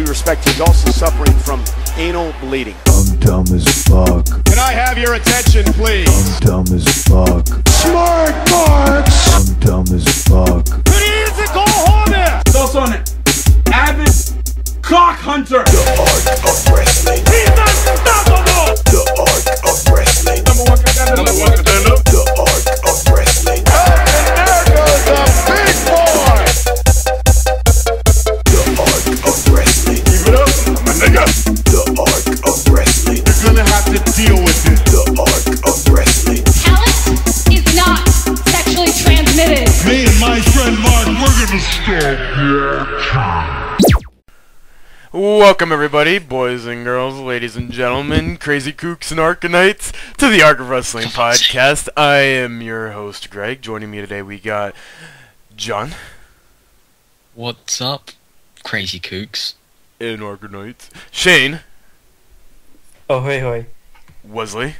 due respect, he's also suffering from anal bleeding. I'm dumb as fuck. Can I have your attention, please? I'm dumb as fuck. Smart marks! I'm dumb as fuck. Critical Homer! It's also an avid cock hunter! The art of wrestling. He's unstoppable! The art of wrestling. Number one contender. The art of wrestling. And there goes the big boy! The art of wrestling. Keep it up, my nigga! The art of wrestling. You're gonna have to deal with it. The art of wrestling. Talent is not sexually transmitted. Me and my friend Mark, we're gonna start. Welcome everybody, boys and girls, ladies and gentlemen, crazy kooks and arkanites, to the Arc of Wrestling podcast. I am your host, Greg. Joining me today we got John. What's up, crazy kooks? And arkanites. Shane. Oh, hoi. Wesley.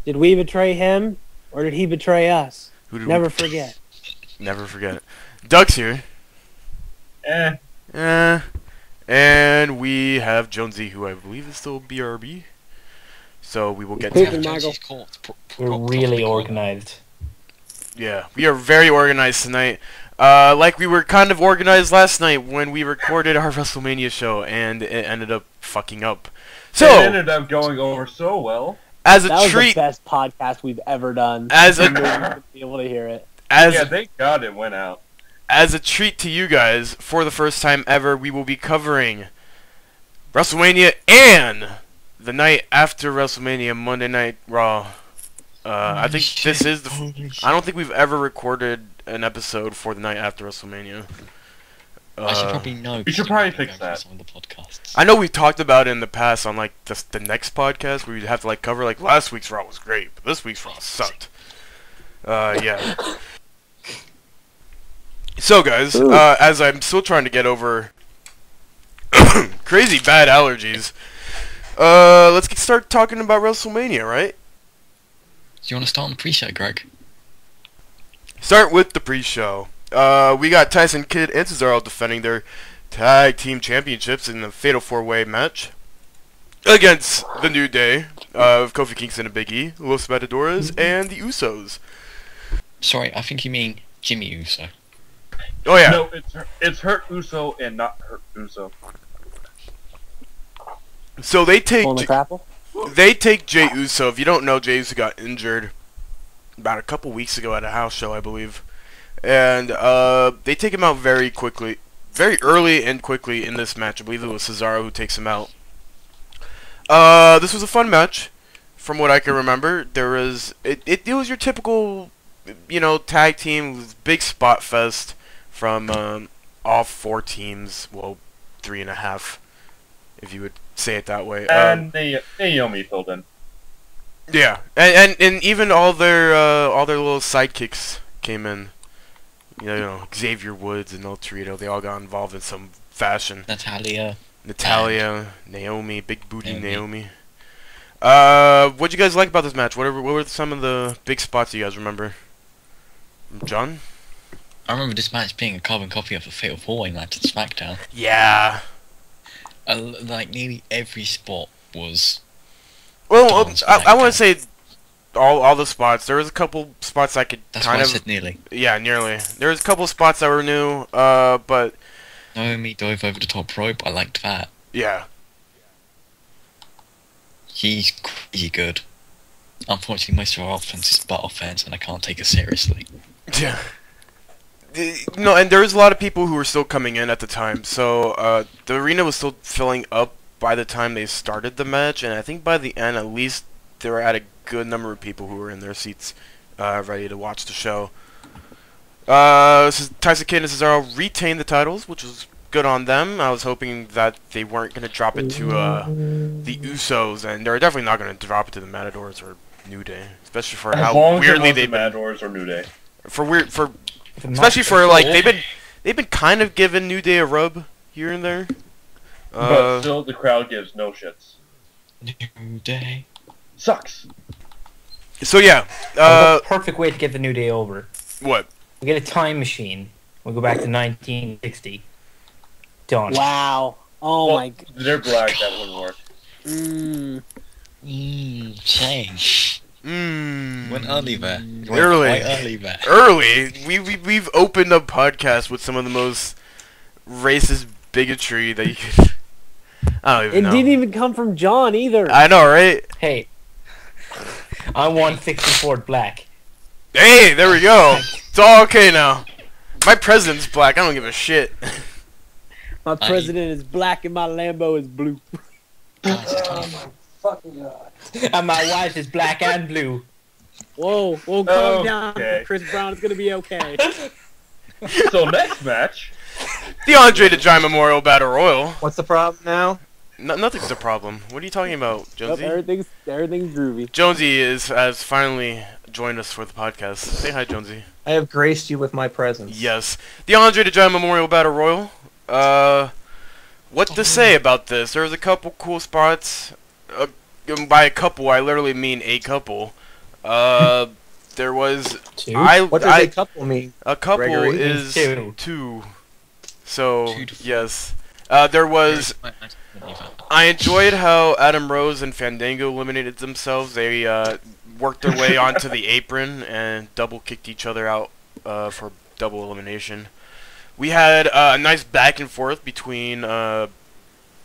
Did we betray him, or did he betray us? Who did Never forget. Never forget. Doug's here. And we have Jonesy, who I believe is still BRB. So we will get to Pooping him. Michael. We're really organized. Yeah, we are very organized tonight. Like we were kind of organized last night when we recorded our WrestleMania show, and it ended up fucking up. So it ended up going over so well. As a That was treat, the best podcast we've ever done. As a- You wouldn't be able to hear it. Yeah, thank God it went out. as a treat to you guys, for the first time ever, we will be covering WrestleMania and the night after WrestleMania, Monday Night Raw. I think this is the. I don't think we've ever recorded an episode for the night after WrestleMania. I should probably know. You should probably fix that. Some of the podcasts. I know we've talked about it in the past on like the next podcast where we'd have to like cover like last week's Raw was great, but this week's Raw sucked. Yeah. So guys, as I'm still trying to get over crazy bad allergies, let's start talking about WrestleMania, right? Do you want to start on the pre-show, Greg? Start with the pre-show. We got Tyson Kidd and Cesaro defending their tag team championships in the Fatal 4-Way match against the New Day of Kofi Kingston and Big E, Los Matadores, and the Usos. Sorry, I think you mean Jimmy Uso. Oh yeah. No, it's Hurt Uso and not Hurt Uso. So they take On the crapple? They take Jey Uso. If you don't know, Jey Uso got injured about a couple weeks ago at a house show, I believe. And they take him out very quickly, very early and quickly in this match. I believe it was Cesaro who takes him out. This was a fun match, from what I can remember. There was it was your typical, tag team, big spot fest from all four teams. Well, 3.5, if you would say it that way. And Naomi filled in. Yeah, and even all their little sidekicks came in. Xavier Woods and El Torito, they all got involved in some fashion. Natalya, Naomi, big booty Naomi. What'd you guys like about this match? What were some of the big spots you guys remember? John? I remember this match being a carbon copy of the Fatal 4-Way match at SmackDown. Yeah. Like, nearly every spot was... Well, I want to say all the spots. There was a couple spots I could That's kind why of... I said nearly. Yeah, nearly. There was a couple spots that were new, but... Naomi dove over the top rope, I liked that. Yeah. She's crazy good. Unfortunately, most of her offense is butt offense, and I can't take her seriously. Yeah. No, and there was a lot of people who were still coming in at the time, so the arena was still filling up by the time they started the match, and I think by the end, at least, they were at a good number of people who were in their seats, ready to watch the show. Tyson Kidd and Cesaro retained the titles, which was good on them. I was hoping that they weren't going to drop it to the Usos, and they're definitely not going to drop it to the Matadors or New Day, especially for how weirdly they've been. Matadors or New Day. Especially for like they've been kind of giving New Day a rub here and there. But still, the crowd gives no shits. New Day. Sucks. So yeah, Perfect way to get the New Day over. what? We get a time machine. We go back to 1960. Done. Wow. Oh Well, my. they're black. That wouldn't work. Shame. Went early there. Went Early. quite early there. Early. We've opened a podcast with some of the most racist bigotry that you could. I don't even It know. didn't even come from John either. I know, right? Hey. I want 64 black. Hey, there we go. It's all okay now. My president's black. I don't give a shit. My president is black and my Lambo is blue. And my wife is black and blue. Whoa, calm down, Chris Brown. It's gonna be okay. So next match, the Andre the Giant Memorial Battle Royal. What's the problem now? Nothing's a problem. What are you talking about, Jonesy? Everything's groovy. Jonesy has finally joined us for the podcast. Say hi, Jonesy. I have graced you with my presence. Yes, the Andre the Giant Memorial Battle Royal. What to say about this? There's a couple cool spots. By a couple, I literally mean a couple. There was two. What does a couple mean? A couple Gregory? is two. So yes, there was. I enjoyed how Adam Rose and Fandango eliminated themselves. They worked their way onto the apron and double kicked each other out for double elimination. We had a nice back and forth between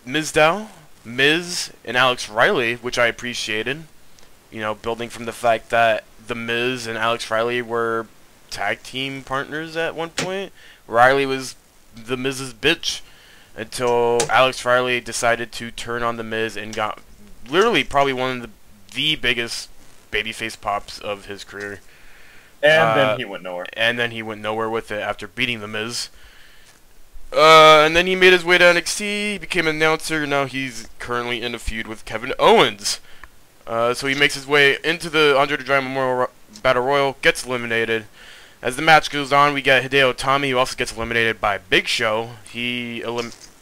Mizdow, Miz, and Alex Riley, which I appreciated. You know, building from the fact that the Miz and Alex Riley were tag team partners at one point. Riley was the Miz's bitch until Alex Riley decided to turn on the Miz and got literally probably one of the biggest babyface pops of his career. and then he went nowhere. And then he went nowhere with it after beating the Miz. And then he made his way to NXT, became an announcer, now he's currently in a feud with Kevin Owens. So he makes his way into the Andre the Giant Memorial Battle Royal, gets eliminated. As the match goes on, we get Hideo Itami, who also gets eliminated by Big Show.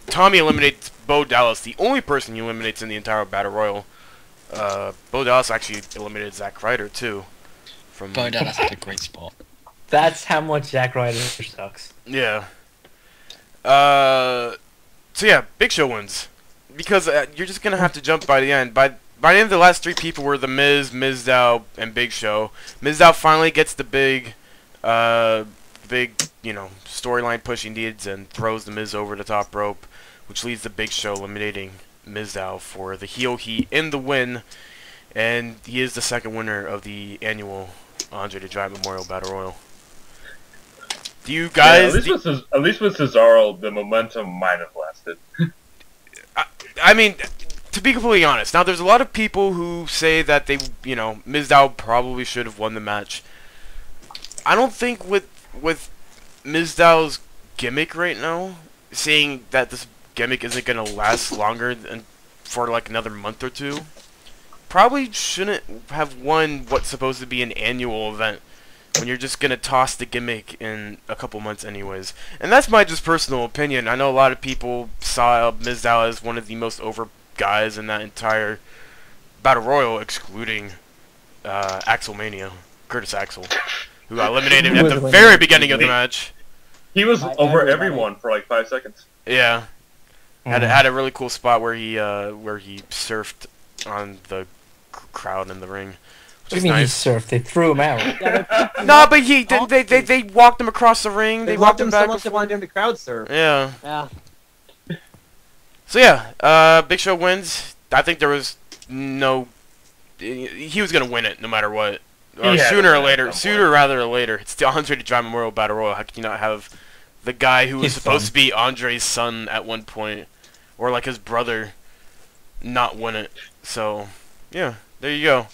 Tommy eliminates Bo Dallas, the only person he eliminates in the entire Battle Royal. Bo Dallas actually eliminated Zack Ryder, too. Bo Dallas had a great spot. That's how much Zack Ryder sucks. Yeah. So yeah, Big Show wins. Because you're just going to have to jump by the end. By the end of the last three people were The Miz, Mizdow, and Big Show. Mizdow finally gets the big, storyline pushing deeds and throws The Miz over the top rope, which leads to Big Show eliminating Mizdow for the heel heat in the win. And he is the second winner of the annual Andre the Giant Memorial Battle Royal. Do you guys... Yeah, at least with Cesaro, the momentum might have lasted. I mean, to be completely honest, now there's a lot of people who say that they, Mizdow probably should have won the match. I don't think with Mizdow's gimmick right now, seeing that this gimmick isn't going to last longer than for like another month or two, probably shouldn't have won what's supposed to be an annual event when you're just going to toss the gimmick in a couple months anyways. And that's my just personal opinion. I know a lot of people saw Mizdow as one of the most over guys in that entire Battle Royal, excluding Axelmania, Curtis Axel, who got eliminated at the very beginning of the match. He was over everyone for like 5 seconds. Yeah. Had a really cool spot where he surfed on the crowd in the ring. What do you mean nice. he surfed? They threw him out. No, but they walked him across the ring. They walked him back. So much they wanted him to crowd surf. Yeah. Yeah. So yeah, Big Show wins. I think there was no. He was gonna win it no matter what. Or sooner rather than later. It's the Andre the Giant Memorial Battle Royal. How can you not have the guy who was supposed to be Andre's son at one point, or like his brother, not win it? So yeah, there you go.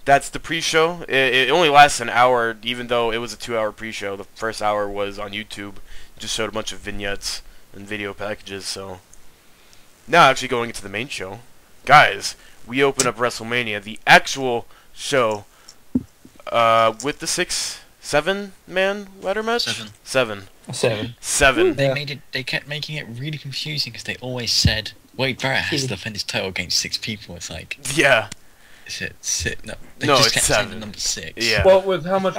That's the pre-show. It only lasts an hour, even though it was a 2-hour pre-show. The first hour was on YouTube. It just showed a bunch of vignettes and video packages. So now actually going into the main show, guys, we open up WrestleMania, the actual show, with the 7-man ladder match. Seven. They kept making it really confusing because they always said Wade Barrett has to defend his title against 6 people. It's like, yeah. Is it 6? No, they no, just it's kept 7. saying the number 6. Yeah. Well, with how much?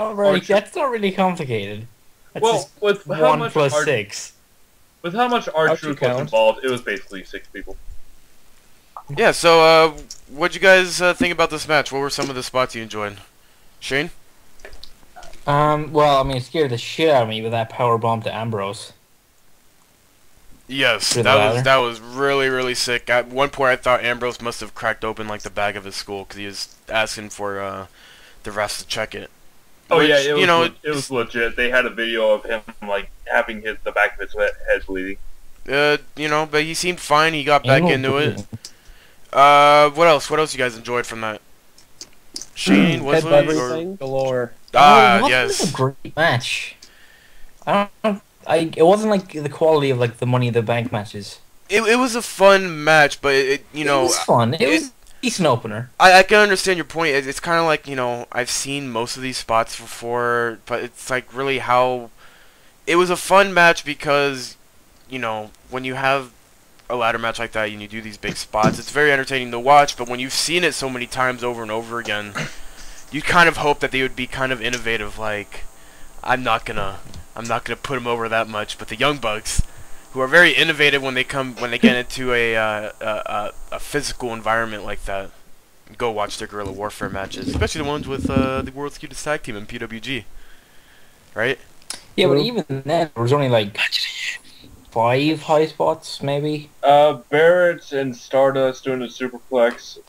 That's not really complicated. That's well, with how 1 much plus art- 6. With how much R-Truth was involved, it was basically 6 people. Yeah, so, what'd you guys think about this match? What were some of the spots you enjoyed? Shane? Well, I mean, it scared the shit out of me with that power bomb to Ambrose. Yes, that was really, really sick. At one point, I thought Ambrose must have cracked open, like, the bag of his skull, because he was asking for, the refs to check it. Oh, which, yeah, it was legit. They had a video of him, like, having the back of his head bleeding. But he seemed fine. He got back into it. What else? What else you guys enjoyed from that? Shane, Wesley, everything galore. Yes. It was a great match. It wasn't like the quality of like the Money in the Bank matches. It was a fun match, but it was fun. It was a decent opener. I can understand your point. It's kind of like, I've seen most of these spots before, but it's like really how it was a fun match because, when you have a ladder match like that and you do these big spots, it's very entertaining to watch, but when you've seen it so many times over and over again, you kind of hope that they would be kind of innovative, like, I'm not gonna put him over that much, but the Young Bucks, who are very innovative when they get into a physical environment like that, go watch their guerrilla warfare matches, especially the ones with the world's cutest tag team in PWG, right? Yeah, but even then, there was only like 5 high spots, maybe. Barrett and Stardust doing the superplex.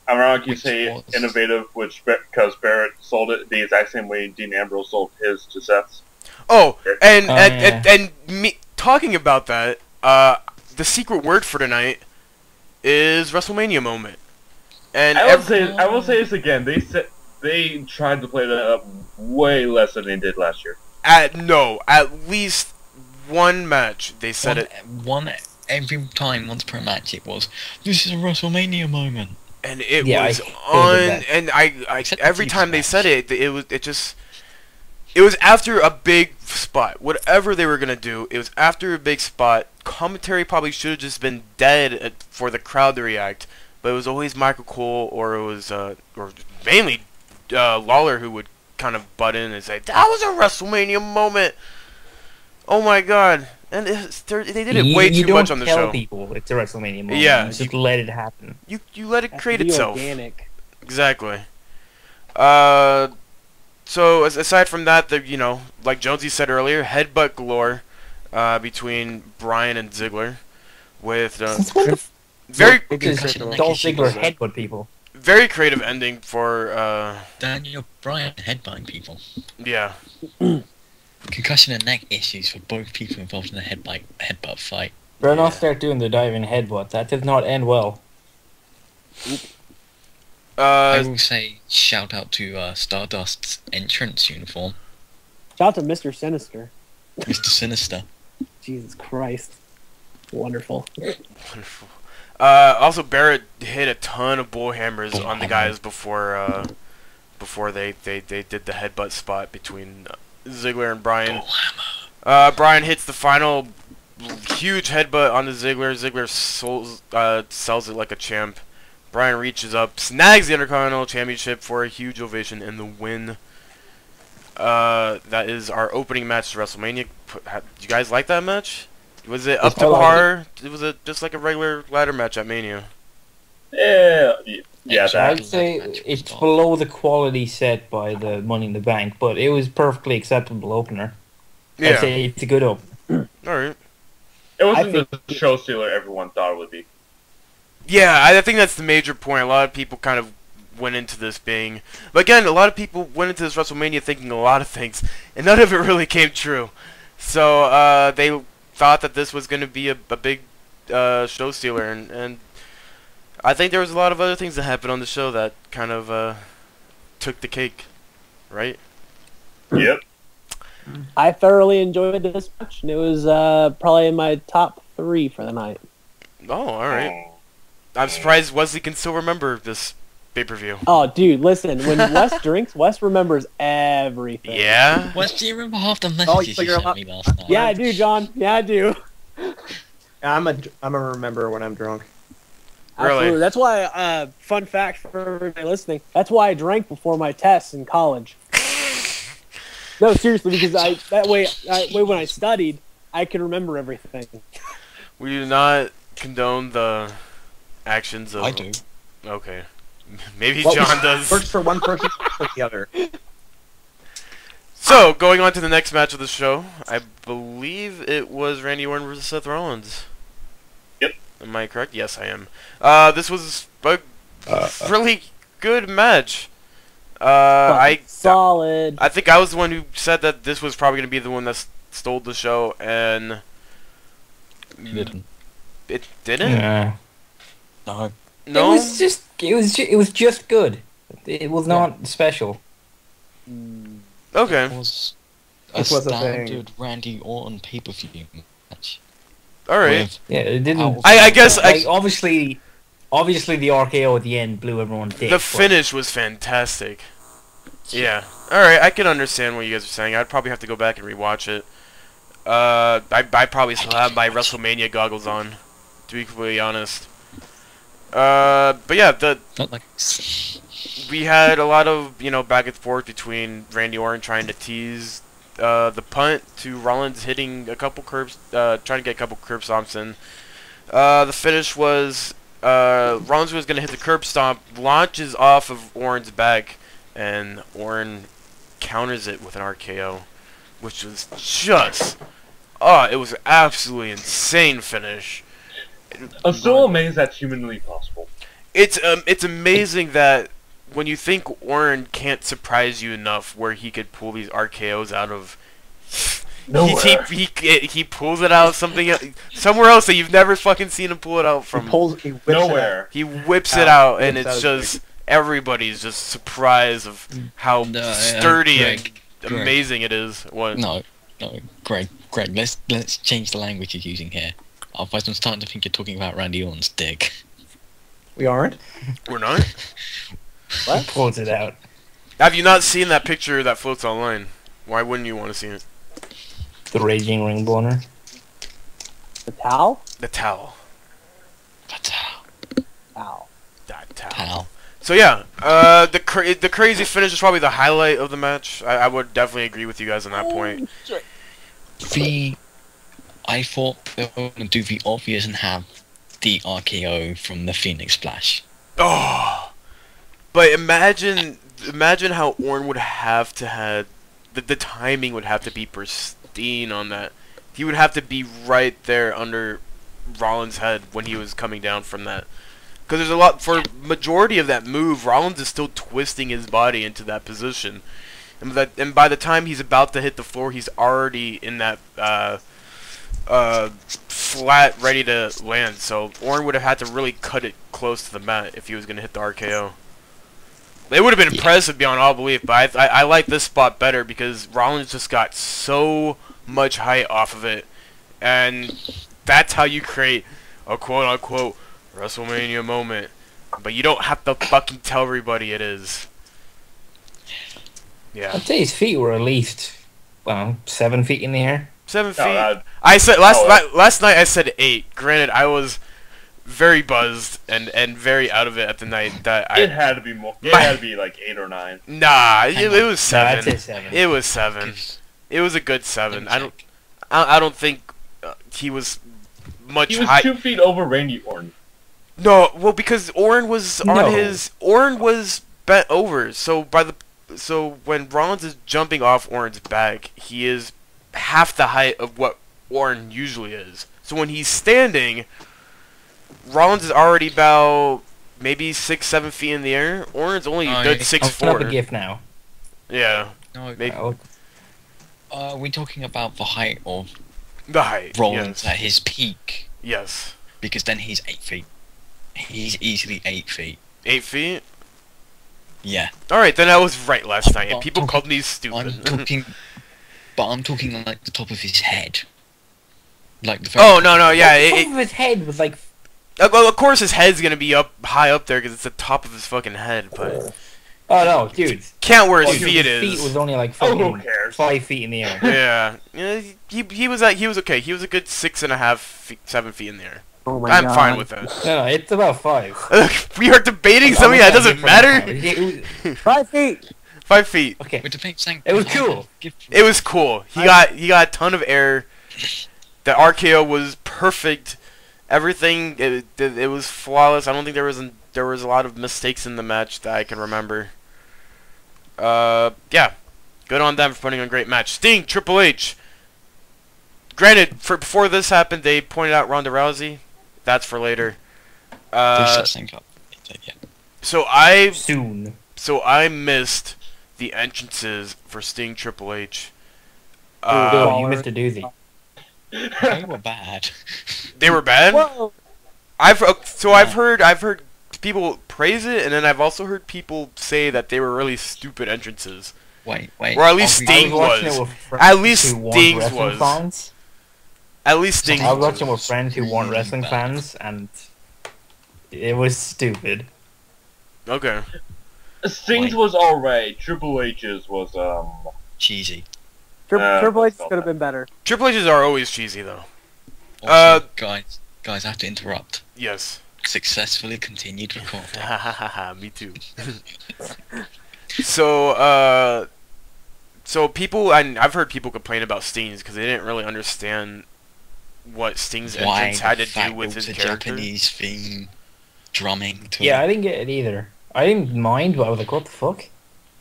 I'm not going to say innovative, because Barrett sold it the exact same way Dean Ambrose sold his to Seth's. Oh, and me talking about that, the secret word for tonight is Wrestlemania moment. And I will say this again. They tried to play that up way less than they did last year. At least one match they said every time, once per match. It was, this is a WrestleMania moment, and it was on. And I every time they said it, it was after a big spot. Whatever they were gonna do, it was after a big spot. Commentary probably should have just been dead for the crowd to react, but it was always Michael Cole or it was or mainly Lawler who would kind of butt in and say that was a WrestleMania moment. Oh my god! And they did it way too much on the show. You don't tell people it's a WrestleMania moment. Yeah, you just let it happen. You let it create itself. Organic. Exactly. So aside from that, like Jonesy said earlier, headbutt galore between Bryan and Ziggler, with very Dolph Ziggler headbutt people. Very creative ending for Daniel Bryan headbutting people. Yeah. Concussion and neck issues for both people involved in the headbutt fight. Better not start doing the diving headbutt. That did not end well. I will say shout out to Stardust's entrance uniform. Shout out to Mr. Sinister. Mr. Sinister. Jesus Christ. Wonderful. Wonderful. Also, Barrett hit a ton of bull hammers on the guys before they did the headbutt spot between Ziggler and Bryan. Bryan hits the final huge headbutt on the Ziggler. Ziggler sells it like a champ. Bryan reaches up, snags the Intercontinental Championship for a huge ovation and the win. That is our opening match to WrestleMania. Do you guys like that match? Was it up to par? Was it just like a regular ladder match at Mania? Yeah, I'd say it's below the quality set by the Money in the Bank, but it was perfectly acceptable opener. Yeah. I'd say it's a good opener. Alright. It wasn't the show stealer everyone thought it would be. Yeah, I think that's the major point. A lot of people kind of went into this being... But again, a lot of people went into this WrestleMania thinking a lot of things, and none of it really came true. So, they thought that this was going to be a big show stealer, and I think there was a lot of other things that happened on the show that kind of took the cake, right? Yep. I thoroughly enjoyed this match, and it was probably in my top 3 for the night. Oh, alright. I'm surprised Wesley can still remember this pay-per-view. Oh, dude, listen. When Wes drinks, Wes remembers everything. Yeah? Wes, do you remember half the messages you sent me last night? Yeah, I do, John. Yeah, I do. I'm a remember when I'm drunk. Absolutely. Really? That's why, fun fact for everybody listening, that's why I drank before my tests in college. No, seriously, because that way when I studied, I can remember everything. We do not condone the actions of... I do. Okay. Maybe Well, John does. Works for one person, works for the other. So, going on to the next match of the show, I believe it was Randy Orton versus Seth Rollins. Yep. Am I correct? Yes, I am. This was a really good match. Solid. I think I was the one who said that this was probably going to be the one that stole the show, and It didn't. it didn't. Yeah. No. No, It was just good. It was not special. okay. It was a This was a thing. standard Randy Orton pay-per-view match. All right. With- Yeah, it didn't. I guess Like, obviously the RKO at the end blew everyone's dick. the but- finish was fantastic. Yeah. All right, I can understand what you guys are saying. I'd probably have to go back and rewatch it. I probably still have my WrestleMania goggles on, to be completely honest. But yeah, Not like we had a lot of, back and forth between Randy Orton trying to tease the punt to Rollins hitting a couple curbs, trying to get a couple curb stomps in. The finish was Rollins was going to hit the curb stomp, launches off of Orton's back, and Orton counters it with an RKO, which was just, it was absolutely insane finish. I'm still amazed that's humanly possible. It's amazing that when you think Orton can't surprise you enough, where he could pull these RKOs out of Nowhere. he pulls it out of somewhere else that you've never fucking seen him pull it out from. He whips Nowhere. He whips it out, and Whips it's out just everybody's just surprised of how sturdy Greg, and amazing it is. What? no, Greg, let's change the language you're using here. Otherwise, I'm starting to think you're talking about Randy Orton's dick. We aren't. We're not. What? Pulls it out. Have you not seen that picture that floats online? Why wouldn't you want to see it? The raging ring boner. The towel? The towel. Towel. That towel. Pal. So yeah, the crazy finish is probably the highlight of the match. I would definitely agree with you guys on that point. I thought they were going to do the obvious and have the RKO from the Phoenix Splash. Oh, but imagine how Orton would have to have the timing would have to be pristine on that. He would have to be right there under Rollins' head when he was coming down from that. Because there's a lot for majority of that move. Rollins is still twisting his body into that position, and by the time he's about to hit the floor, he's already in that flat, ready to land. So Orton would have had to really cut it close to the mat if he was going to hit the RKO. It would have been impressive beyond all belief, but I like this spot better because Rollins just got so much height off of it, and that's how you create a quote-unquote WrestleMania moment. But you don't have to fucking tell everybody it is. Yeah. I'd say his feet were at least, 7 feet in the air. 7 feet. No, I said last night I said 8. Granted, I was very buzzed and very out of it at the night. It had to be more. It had to be like 8 or 9. Nah, it was 7. I'd say 7. It was 7. It was a good 7. I don't think he was much He was high. 2 feet over Randy Orton. No, well, because Orton was Orton was bent over. So when Rollins is jumping off Orton's back, he is half the height of what Orton usually is. So when he's standing, Rollins is already about maybe 6-7 feet in the air. Orton's only a good 6'4". I'll put up a GIF now. Yeah. No, Maybe. we're talking about the height of The height. Rollins Yes. at his peak, Yes. because then he's 8 feet. He's easily 8 feet. 8 feet. Yeah. All right, then I was right last night, and I'm people talking- called me stupid. I'm talking like the top of his head. Like the Oh no, yeah. The top of his head was like. Well, of course his head's gonna be up high up there because it's the top of his fucking head, but Oh no, dude! can't where his Dude, feet his is. feet was only like Oh, who fucking cares? 5 feet in the air. Yeah, he was okay. He was a good 6.5 feet, 7 feet in the air. Oh my I'm god. fine with that. No, it's about 5. We are debating something that doesn't matter. 5 feet. 5 feet. Okay, With the paint saying it was cool. It was cool. He got a ton of air. The RKO was perfect. Everything it was flawless. I don't think there was a lot of mistakes in the match that I can remember. Yeah, good on them for putting on a great match. Sting, Triple H. Granted, before this happened, they pointed out Ronda Rousey. That's for later. So I missed the entrances for Sting, Triple H. You missed a doozy. They were bad. They were bad. Whoa. I've heard people praise it, and then I've also heard people say that they were really stupid entrances. Wait. Or at least Sting was. At least Sting's was. At least Sting's was. I was watching with friends who weren't wrestling fans, and it was stupid. Okay. Sting's was alright. Triple H's was cheesy. Triple H could have been better. Triple H's are always cheesy though. Also, guys, I have to interrupt. Yes. Successfully continued recording. Me too. So people, I've heard people complain about Sting's because they didn't really understand what Sting's entrance had to do with his character. Japanese theme drumming. Yeah, I didn't get it either. I didn't mind, but I was like, what the fuck?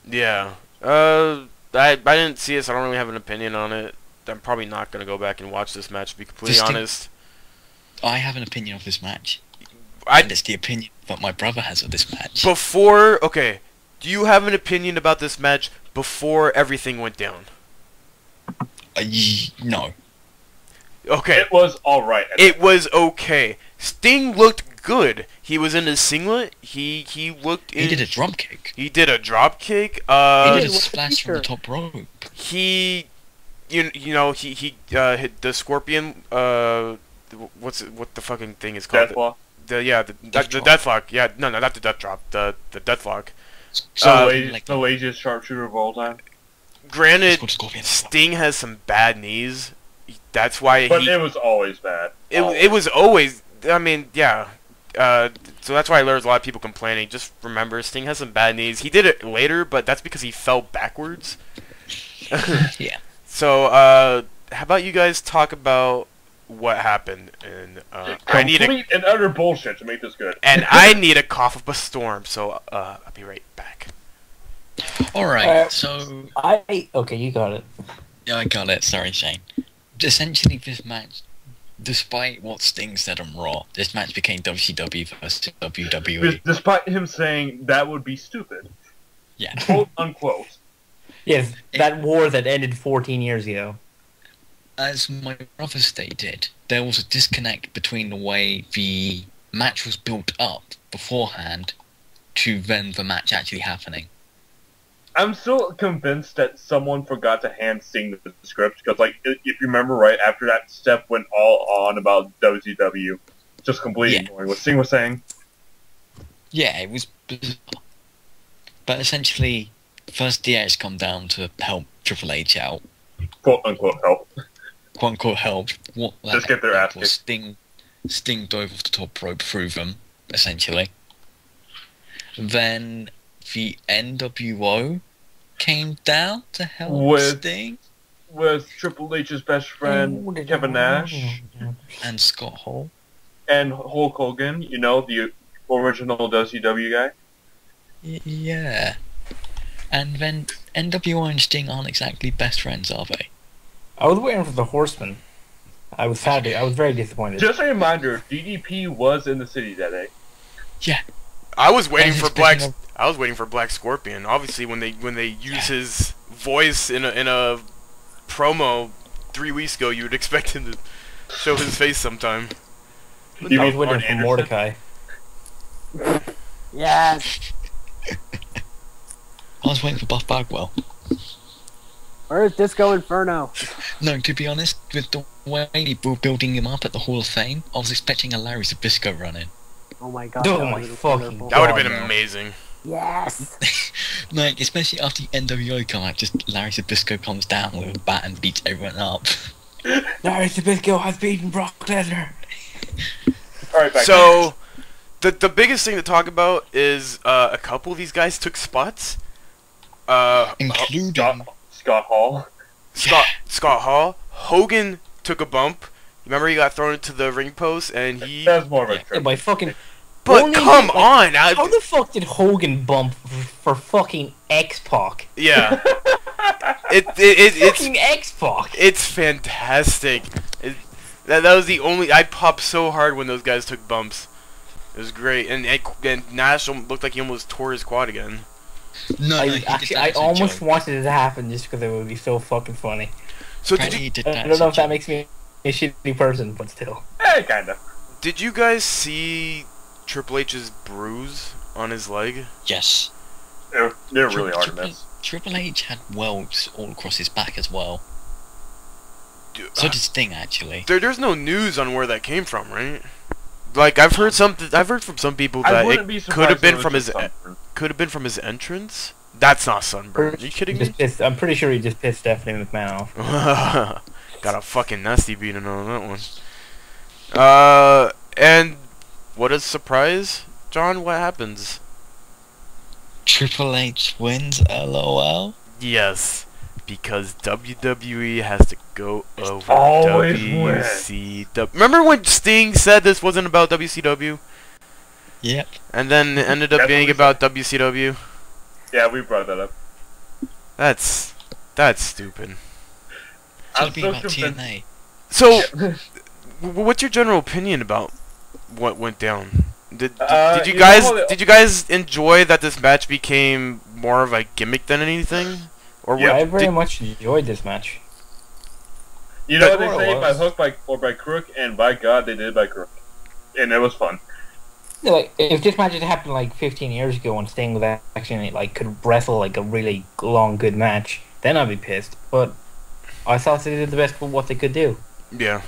Yeah. I didn't see it, so I don't really have an opinion on it. I'm probably not gonna go back and watch this match, to be completely honest. I have an opinion of this match. And it's the opinion that my brother has of this match. Okay, do you have an opinion about this match before everything went down? No. Okay. It was alright. It was okay. Sting looked good. He was in his singlet. He did a drop kick. He did a drop kick. He did a splash from the top rope. He hit the scorpion. What the fucking thing is called? Deathlock. The deathlock. Yeah, no, not the death drop. The deathlock. The laziest sharpshooter of all time. Granted, Sting has some bad knees. That's why. But it was always bad. It was always. I mean, yeah. So that's why there's a lot of people complaining. Just remember, Sting has some bad knees. He did it later, but that's because he fell backwards. Yeah. So, how about you guys talk about what happened? And I need and utter bullshit to make this good. And I need a cough up a storm. So I'll be right back. All right. So okay, you got it. Yeah, I got it. Sorry, Shane. Essentially, this match, despite what Sting said on Raw, this match became WCW versus WWE. Despite him saying that would be stupid. Yeah. Quote unquote. Yes, that war that ended 14 years ago. As my brother stated, there was a disconnect between the way the match was built up beforehand to then the match actually happening. I'm still convinced that someone forgot to hand Sting the script, because, like, if you remember right, after that Steph went all on about WCW, just completely ignoring what Sting was saying. Yeah, it was bizarre. But essentially, first DX come down to help Triple H out. Quote unquote help. Quote unquote help. What just get their ass kicked. Sting dove off the top rope through them, essentially. Then the NWO came down to help Sting. With Triple H's best friend, Kevin Nash. And Scott Hall. And Hulk Hogan, you know, the original WCW guy. Yeah. And then NWO and Sting aren't exactly best friends, are they? I was waiting for the Horsemen. I was very disappointed. Just a reminder, DDP was in the city that day. Yeah. I was waiting for Black Scorpion. Obviously, when they use his voice in a promo 3 weeks ago, you would expect him to show his face sometime. I was waiting for Mordecai. Yes. I was waiting for Buff Bagwell. Where's Disco Inferno? No, to be honest, with the way they were building him up at the Hall of Fame, I was expecting a Larry Zbyszko run-in. Oh my god. Oh my fucking god. That would have been amazing. Yes. Like, especially after the NWO comeback, just Larry Zbyszko comes down with a bat and beats everyone up. Larry Zbyszko has beaten Brock Lesnar. Alright, so, the biggest thing to talk about is a couple of these guys took spots. Including Scott Hall. Scott Hall. Hogan took a bump. Remember he got thrown into the ring post and he. That's more of a Yeah, trick. by fucking. But Only come like, on! How the fuck did Hogan bump for fucking X-Pac? Yeah. It's Fucking X-Pac. it's fantastic. That was the only. I popped so hard when those guys took bumps. It was great, and Nash looked like he almost tore his quad again. No, I, he did actually, that I as a almost joke. wanted it to happen just because it would be so fucking funny. So Apparently he did that I don't as know a if that joke. makes me a shitty person, but still. Kinda. did you guys see Triple H's bruise on his leg? Yes. They're really hard to miss. Triple H had welts all across his back as well. Dude, So did Sting, actually. there's no news on where that came from, right? Like I've heard from some people I that wouldn't be it surprised could have if been it from was his just sunburn. could have been from his entrance. That's not sunburn. Are you kidding me? I'm pretty sure he just pissed Stephanie McMahon off. Got a fucking nasty beating on that one. And what a surprise, John. What happens? Triple H wins, LOL. Yes, because WWE has to go over Always WCW. Remember when Sting said this wasn't about WCW? Yep. And then it ended up That's being what we about WCW? Yeah, we brought that up. That's stupid. I'm Should be so about convinced. TNA. So, what's your general opinion about what went down? Did you you guys know how did you guys enjoy that this match became more of a gimmick than anything? Or Yeah, I very much enjoyed this match. You know what That's they what it say, by was. hook or by crook, and by God, they did it by crook. And it was fun. Yeah, like, if this match had happened like 15 years ago and Sting was actually like could wrestle like a really long, good match, then I'd be pissed. But I thought they did the best for what they could do. Yeah.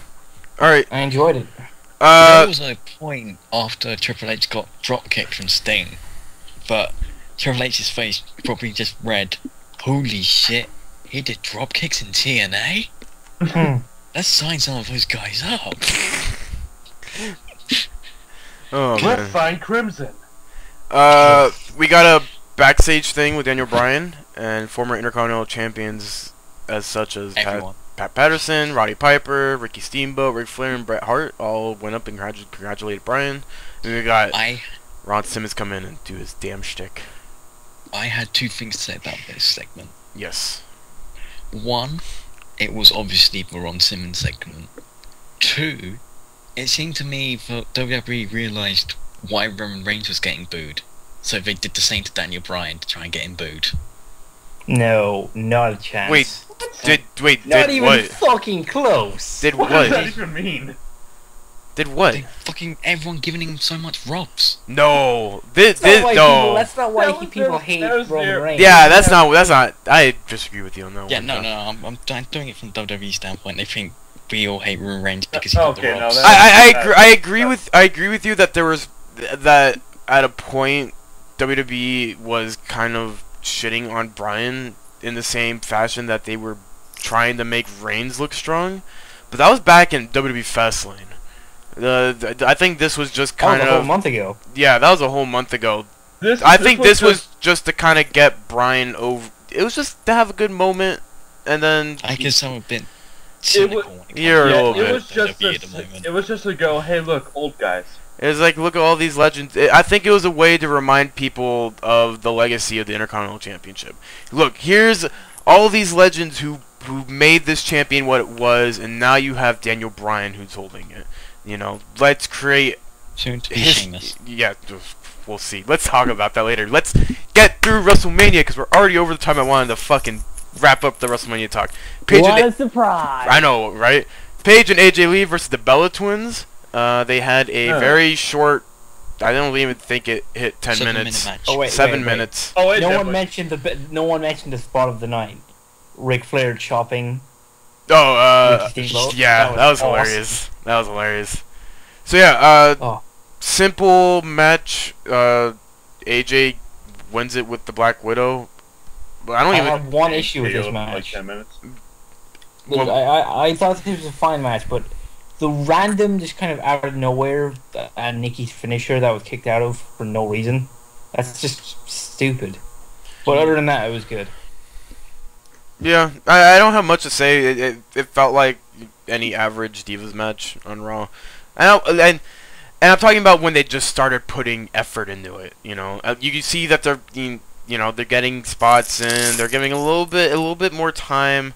All right. I enjoyed it. There was a point after Triple H got drop kicked from Sting, but Triple H's face probably just read, "Holy shit, he did drop kicks in TNA? Let's sign some of those guys up." Oh Let's man. sign Crimson. We got a backstage thing with Daniel Bryan and former Intercontinental champions as such as Everyone. Pat Patterson, Roddy Piper, Ricky Steamboat, Ric Flair, and Bret Hart all went up and congratulated Bryan. And we got Ron Simmons come in and do his damn shtick. I had two things to say about this segment. Yes. One, it was obviously the Ron Simmons segment. Two, it seemed to me that WWE realised why Roman Reigns was getting booed, so they did the same to Daniel Bryan to try and get him booed. No, not a chance. Not even what? fucking close. Did What what? does that even mean? Did what? Fucking everyone giving him so much rubs. No. That's not why That was people their- hate that was Roman their- Reigns. Yeah, that's not. I disagree with you on that Yeah, one. no, I'm doing it from WWE standpoint. They think we all hate Roman Reigns because he got the Okay, now rubs. that- I agree with you that there was that at a point WWE was kind of shitting on Bryan in the same fashion that they were trying to make Reigns look strong, but that was back in WWE Fastlane. I think this was just kind that was of a whole month ago. Yeah, that was a whole month ago. This was just to kind of get Bryan over. It was just to have a good moment, and then I guess I'm a bit It cynical. was, when it You're a comes to little bit. it was just WWE at the moment. it was just to go, hey, look, old guys. it was like, look at all these legends. I think it was a way to remind people of the legacy of the Intercontinental Championship. Look, here's all these legends who made this champion what it was, and now you have Daniel Bryan who's holding it. You know, let's create. Soon to be Sheamus. Yeah, we'll see. Let's talk about that later. Let's get through WrestleMania because we're already over the time I wanted to fucking wrap up the WrestleMania talk. What a surprise! I know, right? Paige and AJ Lee versus the Bella Twins. They had a very short. I don't even think it hit 10 minutes. Match. Oh, wait, 7 wait. minutes. Oh, wait, No definitely. one mentioned the spot of the night. Ric Flair chopping. Oh, Ricky Steamboat. yeah, that was awesome. hilarious. That was hilarious. So yeah, Oh. simple match. AJ wins it with the Black Widow. But I don't I even. have one issue with this Like match. 10 minutes. Well- I thought this was a fine match, but the random, just kind of out of nowhere, Nikki's finisher that was kicked out of for no reason, that's just stupid. But other than that, it was good. Yeah, I don't have much to say. It felt like any average Divas match on Raw. And I'm talking about when they just started putting effort into it. You know, you can see that they're they're getting spots in. They're giving a little bit more time.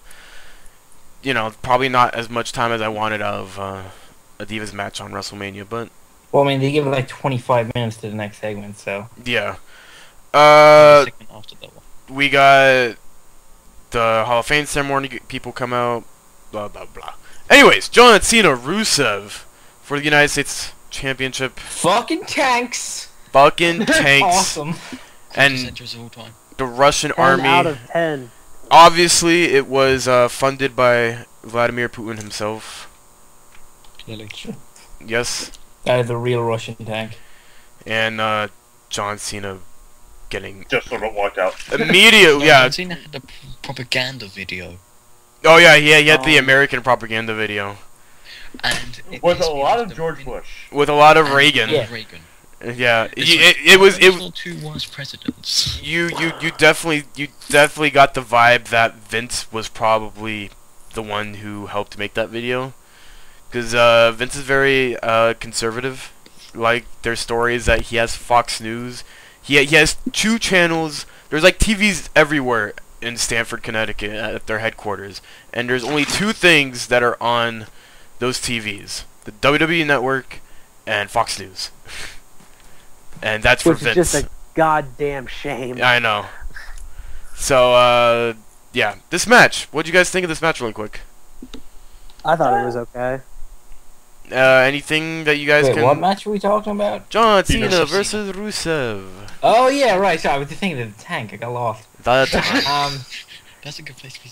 You know, probably not as much time as I wanted of a Divas match on WrestleMania, but well, I mean, they give it like 25 minutes to the next segment, so yeah. Second after that one. We got the Hall of Fame ceremony. People come out. Blah blah blah. Anyways, John Cena, Rusev for the United States Championship. fucking tanks. Fucking tanks. Awesome. And Centers all time. the Russian 10 army. out of 10. Obviously, it was funded by Vladimir Putin himself. Clearly. Yes. That is the real Russian tank. And John Cena getting Just sort of walked out. immediately. Yeah. John Cena had a propaganda video. Oh yeah, he had the American propaganda video And it With a pissed me lot off of the George minute- Bush. with a lot of Reagan. Yeah. Reagan. Yeah. It's It was the two worst presidents. you definitely got the vibe that Vince was probably the one who helped make that video, because Vince is very conservative. Like, there's stories that he has Fox News. He has 2 channels. There's like TVs everywhere in Stamford, Connecticut at their headquarters, and there's only 2 things that are on those TVs: the WWE Network and Fox News. And that's for Which is Vince. just a goddamn shame. Yeah, I know. So, yeah. This match. What'd you guys think of this match really quick? I thought it was okay. Anything that you guys Wait, can... what match are we talking about? John Cena Cena versus versus Rusev. Oh yeah, right. Sorry, I was thinking of the tank. I got lost. That's That's a good place to be.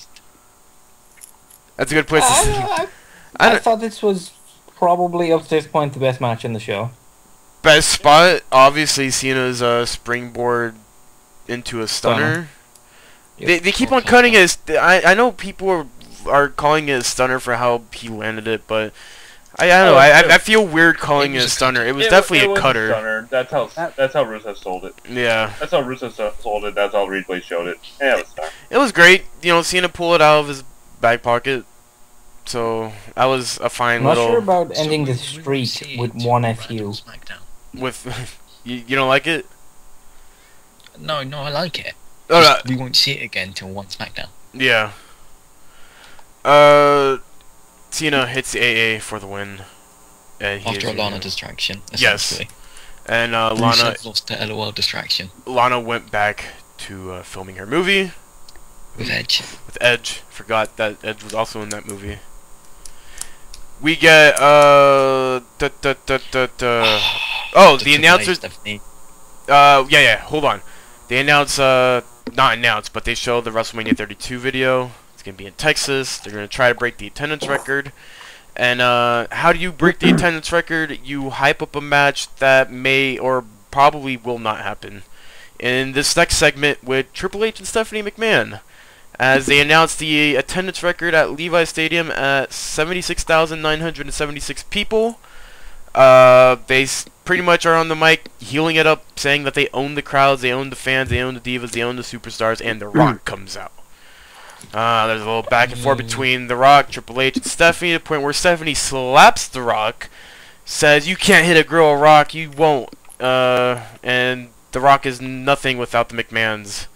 a good place to see. I thought this was probably up to this point the best match in the show. Best spot, obviously, Cena's springboard into a stunner. They keep on cutting it. I know people are calling it a stunner for how he landed it, but I don't know. I feel weird calling it a stunner. It was definitely a cutter. Stunner. That's how Rusev sold it. Yeah. That's how Rusev sold it. That's how replay showed it. Yeah, it was stunner. It was great. You know, Cena pulled it out of his back pocket. So that was a fine I'm not little. sure about ending the streak with one FU. With you don't like it? No, I like it. Oh, Just we won't see it again till one SmackDown. Yeah. Cena hits the AA for the win. And After a Lana distraction, Yes. essentially. And Lana Rusev lost the LOL distraction. Lana went back to filming her movie With Edge. with Edge. Forgot that Edge was also in that movie. We get oh, the announcers. Yeah, hold on. They announce not announced, but they show the WrestleMania 32 video. It's gonna be in Texas. They're gonna try to break the attendance record. And how do you break the attendance record? You hype up a match that may or probably will not happen. In this next segment with Triple H and Stephanie McMahon, as they announce the attendance record at Levi Stadium at 76,976 people. They pretty much are on the mic healing it up, saying that they own the crowds, they own the fans, they own the divas, they own the superstars, and The Rock comes out. There's a little back and forth between The Rock, Triple H, and Stephanie, to the point where Stephanie slaps The Rock, says, "You can't hit a girl, Rock, you won't." And The Rock is nothing without the McMahons.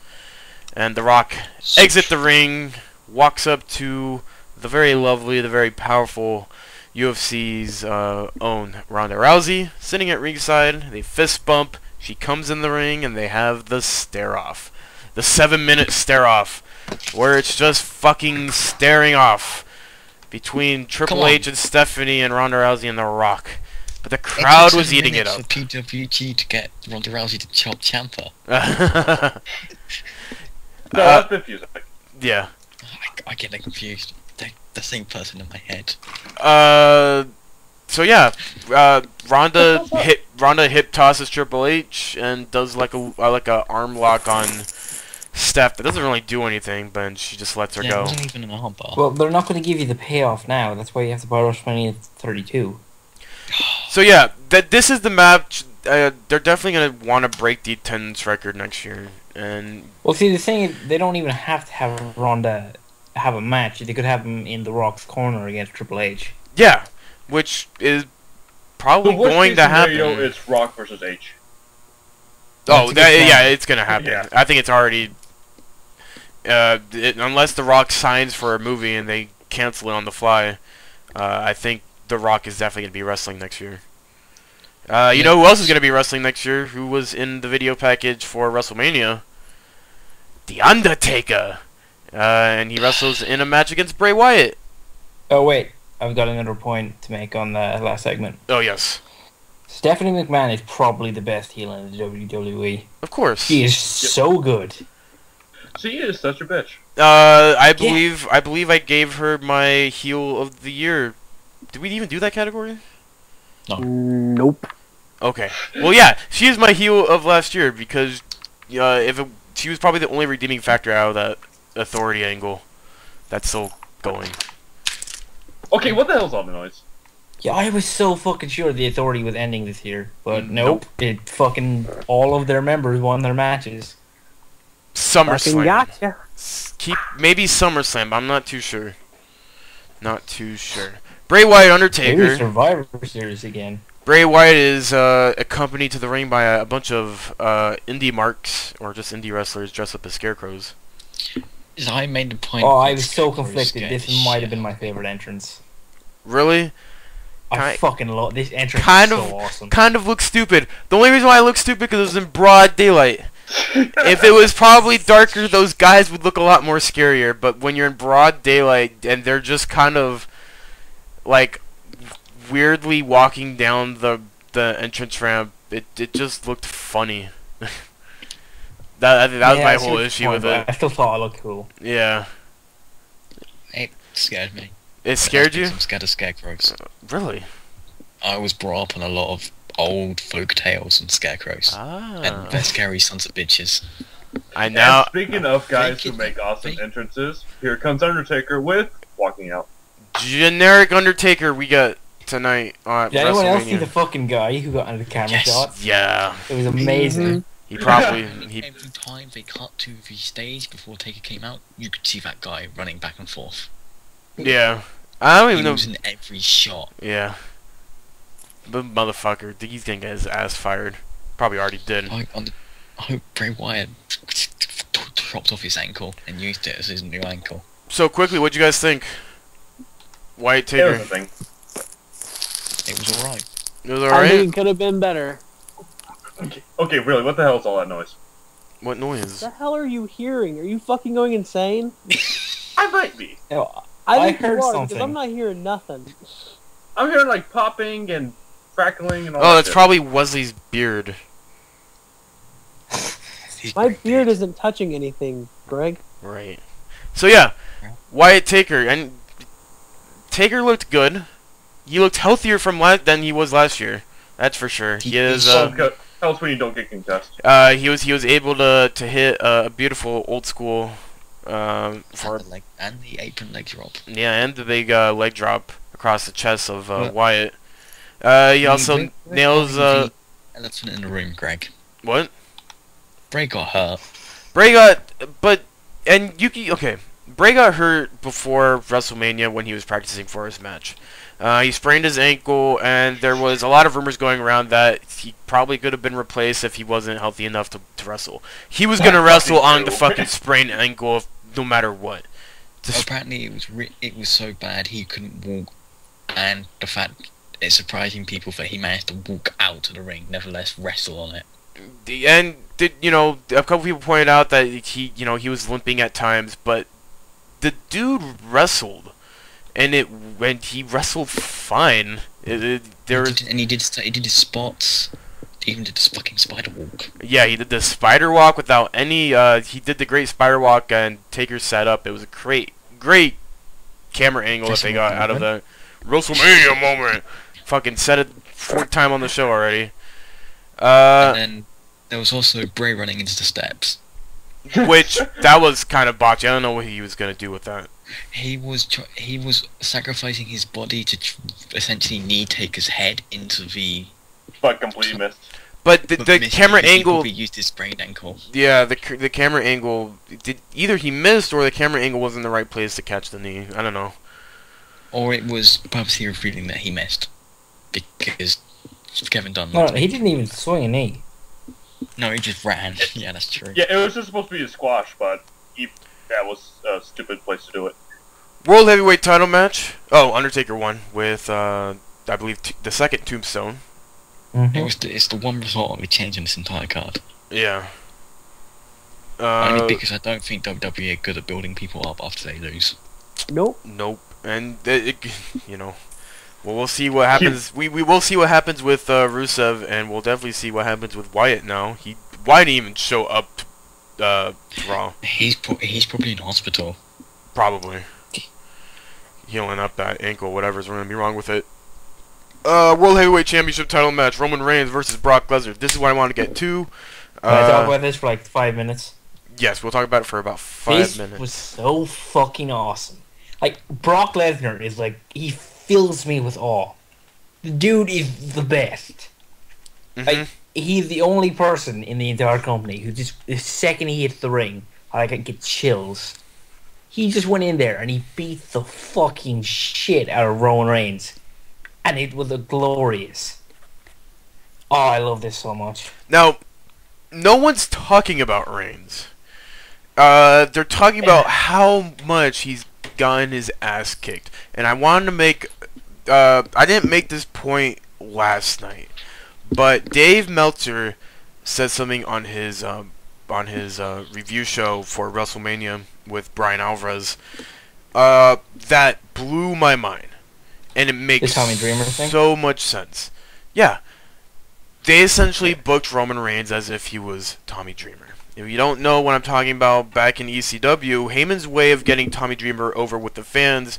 And The Rock exits the ring, walks up to the very lovely, the very powerful UFC's own Ronda Rousey, sitting at ringside. They fist bump. She comes in the ring, and they have the stare-off. The 7-minute stare-off, where it's just fucking staring off between Triple H and Stephanie and Ronda Rousey and The Rock. But the crowd was eating it up. For PWG to get Ronda Rousey to chop Ciampa. No, that's confusing. Yeah. I get them confused. They're the same person in my head. So yeah, Ronda hip tosses Triple H and does like a arm lock on Steph. That doesn't really do anything, but she just lets her It go. wasn't even an arm bar. Well, they're not going to give you the payoff now. That's why you have to buy WrestleMania 32. So yeah, this is the match. They're definitely gonna want to break the attendance record next year, and Well, see, the thing is, they don't even have to have Ronda have a match, they could have him in The Rock's corner against Triple H. Yeah, which is probably going to happen. It's Rock versus H. Oh, yeah, it's gonna happen. Yeah. I think it's already. Unless The Rock signs for a movie and they cancel it on the fly, I think The Rock is definitely gonna be wrestling next year. You know who else is gonna be wrestling next year? Who was in the video package for WrestleMania? The Undertaker, and he wrestles in a match against Bray Wyatt. Oh wait, I've got another point to make on the last segment. Oh yes. Stephanie McMahon is probably the best heel in the WWE. Of course. She is so good. She is such a bitch. I believe I gave her my heel of the year. Did we even do that category? No. Nope. Okay. Well, yeah, she is my heel of last year because she was probably the only redeeming factor out of that authority angle that's still going. Okay, what the hell's all the noise? Yeah, I was so fucking sure the authority was ending this year, but nope. It fucking all of their members won their matches. SummerSlam. Gotcha. Maybe SummerSlam. I'm not too sure. Not too sure. Bray Wyatt, Undertaker. Maybe Survivor Series again. Bray Wyatt is accompanied to the ring by a bunch of indie marks or just indie wrestlers dressed up as scarecrows. I made the point. Oh, I was so conflicted. This might have been my favorite entrance. Really? I fucking love this entrance. Kind is of so awesome. Kind of looks stupid. The only reason why it looks stupid because it was in broad daylight. If it was probably darker, those guys would look a lot more scarier. But when you're in broad daylight and they're just kind of like weirdly walking down the entrance ramp, it just looked funny. that was my whole issue with it. I still thought it looked cool. Yeah. It scared me. It scared you? I'm scared of scarecrows. Really? I was brought up on a lot of old folk tales and scarecrows. And they're scary sons of bitches. I know. And speaking of guys who make awesome entrances, here comes Undertaker with Walking Out. Generic Undertaker we got tonight on Did anyone else see the fucking guy who got under the camera shot? Yeah. It was amazing. He probably... Every time they cut to the stage before Taker came out, you could see that guy running back and forth. Yeah. I don't even know... He was in every shot. Yeah. The motherfucker, he's gonna get his ass fired. Probably already did. I hope Bray Wyatt chopped off his ankle and used it as his new ankle. So quickly, what'd you guys think? Wyatt Taker. It was alright. It was alright? I think it could have been better. Okay, really, what the hell is all that noise? What noise? The hell are you hearing? Are you fucking going insane? I might be. I think heard you are, something. because I'm not hearing nothing. I'm hearing like popping and crackling and all Oh, that that's shit. probably Wesley's beard. My beard isn't touching anything, Greg. Right. So yeah, Wyatt Taker, and Taker looked good. He looked healthier than he was last year. That's for sure. He is. Tell us when you don't get concussed. He was able to hit a beautiful old school. And the apron leg drop. Yeah, and the big leg drop across the chest of Wyatt. He also nails elephant in the room, Greg. What? Bray got hurt. Bray got Bray got hurt before WrestleMania when he was practicing for his match. He sprained his ankle, and there was a lot of rumors going around that he probably could have been replaced if he wasn't healthy enough to wrestle. He was gonna wrestle on the fucking sprained ankle no matter what. Apparently, it was so bad he couldn't walk, and the fact it's surprising people that he managed to walk out to the ring, nevertheless wrestle on it. And a couple people pointed out that he was limping at times, but the dude wrestled. And he wrestled fine. He did his spots. He even did this fucking spider walk. Yeah, he did the spider walk without any. He did the great spider walk and Taker set up. It was a great camera angle that they got out of the Wrestlemania moment. Fucking said it fourth time on the show already. And then there was also Bray running into the steps. Which that was kind of botchy. I don't know what he was gonna do with that. He was sacrificing his body to essentially knee Taker's head into the. But completely missed. But the camera He angle, probably used his sprained ankle. yeah, the camera angle, either he missed or the camera angle was in the right place to catch the knee. I don't know. Or it was purposely revealing that he missed. Because Kevin Dunn... No, he didn't even swing a knee. No, he just ran. Yeah, that's true. Yeah, it was just supposed to be a squash, but that was a stupid place to do it. World Heavyweight title match. Oh, Undertaker won with, I believe, the second Tombstone. It's the one result we changed in this entire card. Yeah. Only because I don't think WWE are good at building people up after they lose. Nope. Nope. And, you know, well, we'll see what happens. We will see what happens with Rusev, and we'll definitely see what happens with Wyatt now. Wyatt didn't even show up to Raw. He's probably in hospital. Probably. Healing up that ankle, whatever's going to be wrong with it. World Heavyweight Championship title match, Roman Reigns versus Brock Lesnar. This is what I want to get to. Can I talk about this for like 5 minutes? Yes, we'll talk about it for about 5 minutes. This was so fucking awesome. Like, Brock Lesnar is like, he fills me with awe. The dude is the best. Like, he's the only person in the entire company who just, the second he hits the ring, I get chills. He just went in there and he beat the fucking shit out of Roman Reigns. And it was glorious. Oh, I love this so much. Now, no one's talking about Reigns. They're talking about how much he's gotten his ass kicked. And I wanted to make... I didn't make this point last night. But Dave Meltzer said something on his review show for WrestleMania with Brian Alvarez that blew my mind. And it makes Tommy Dreamer thing? So much sense. Yeah. They essentially booked Roman Reigns as if he was Tommy Dreamer. If you don't know what I'm talking about, back in ECW, Heyman's way of getting Tommy Dreamer over with the fans,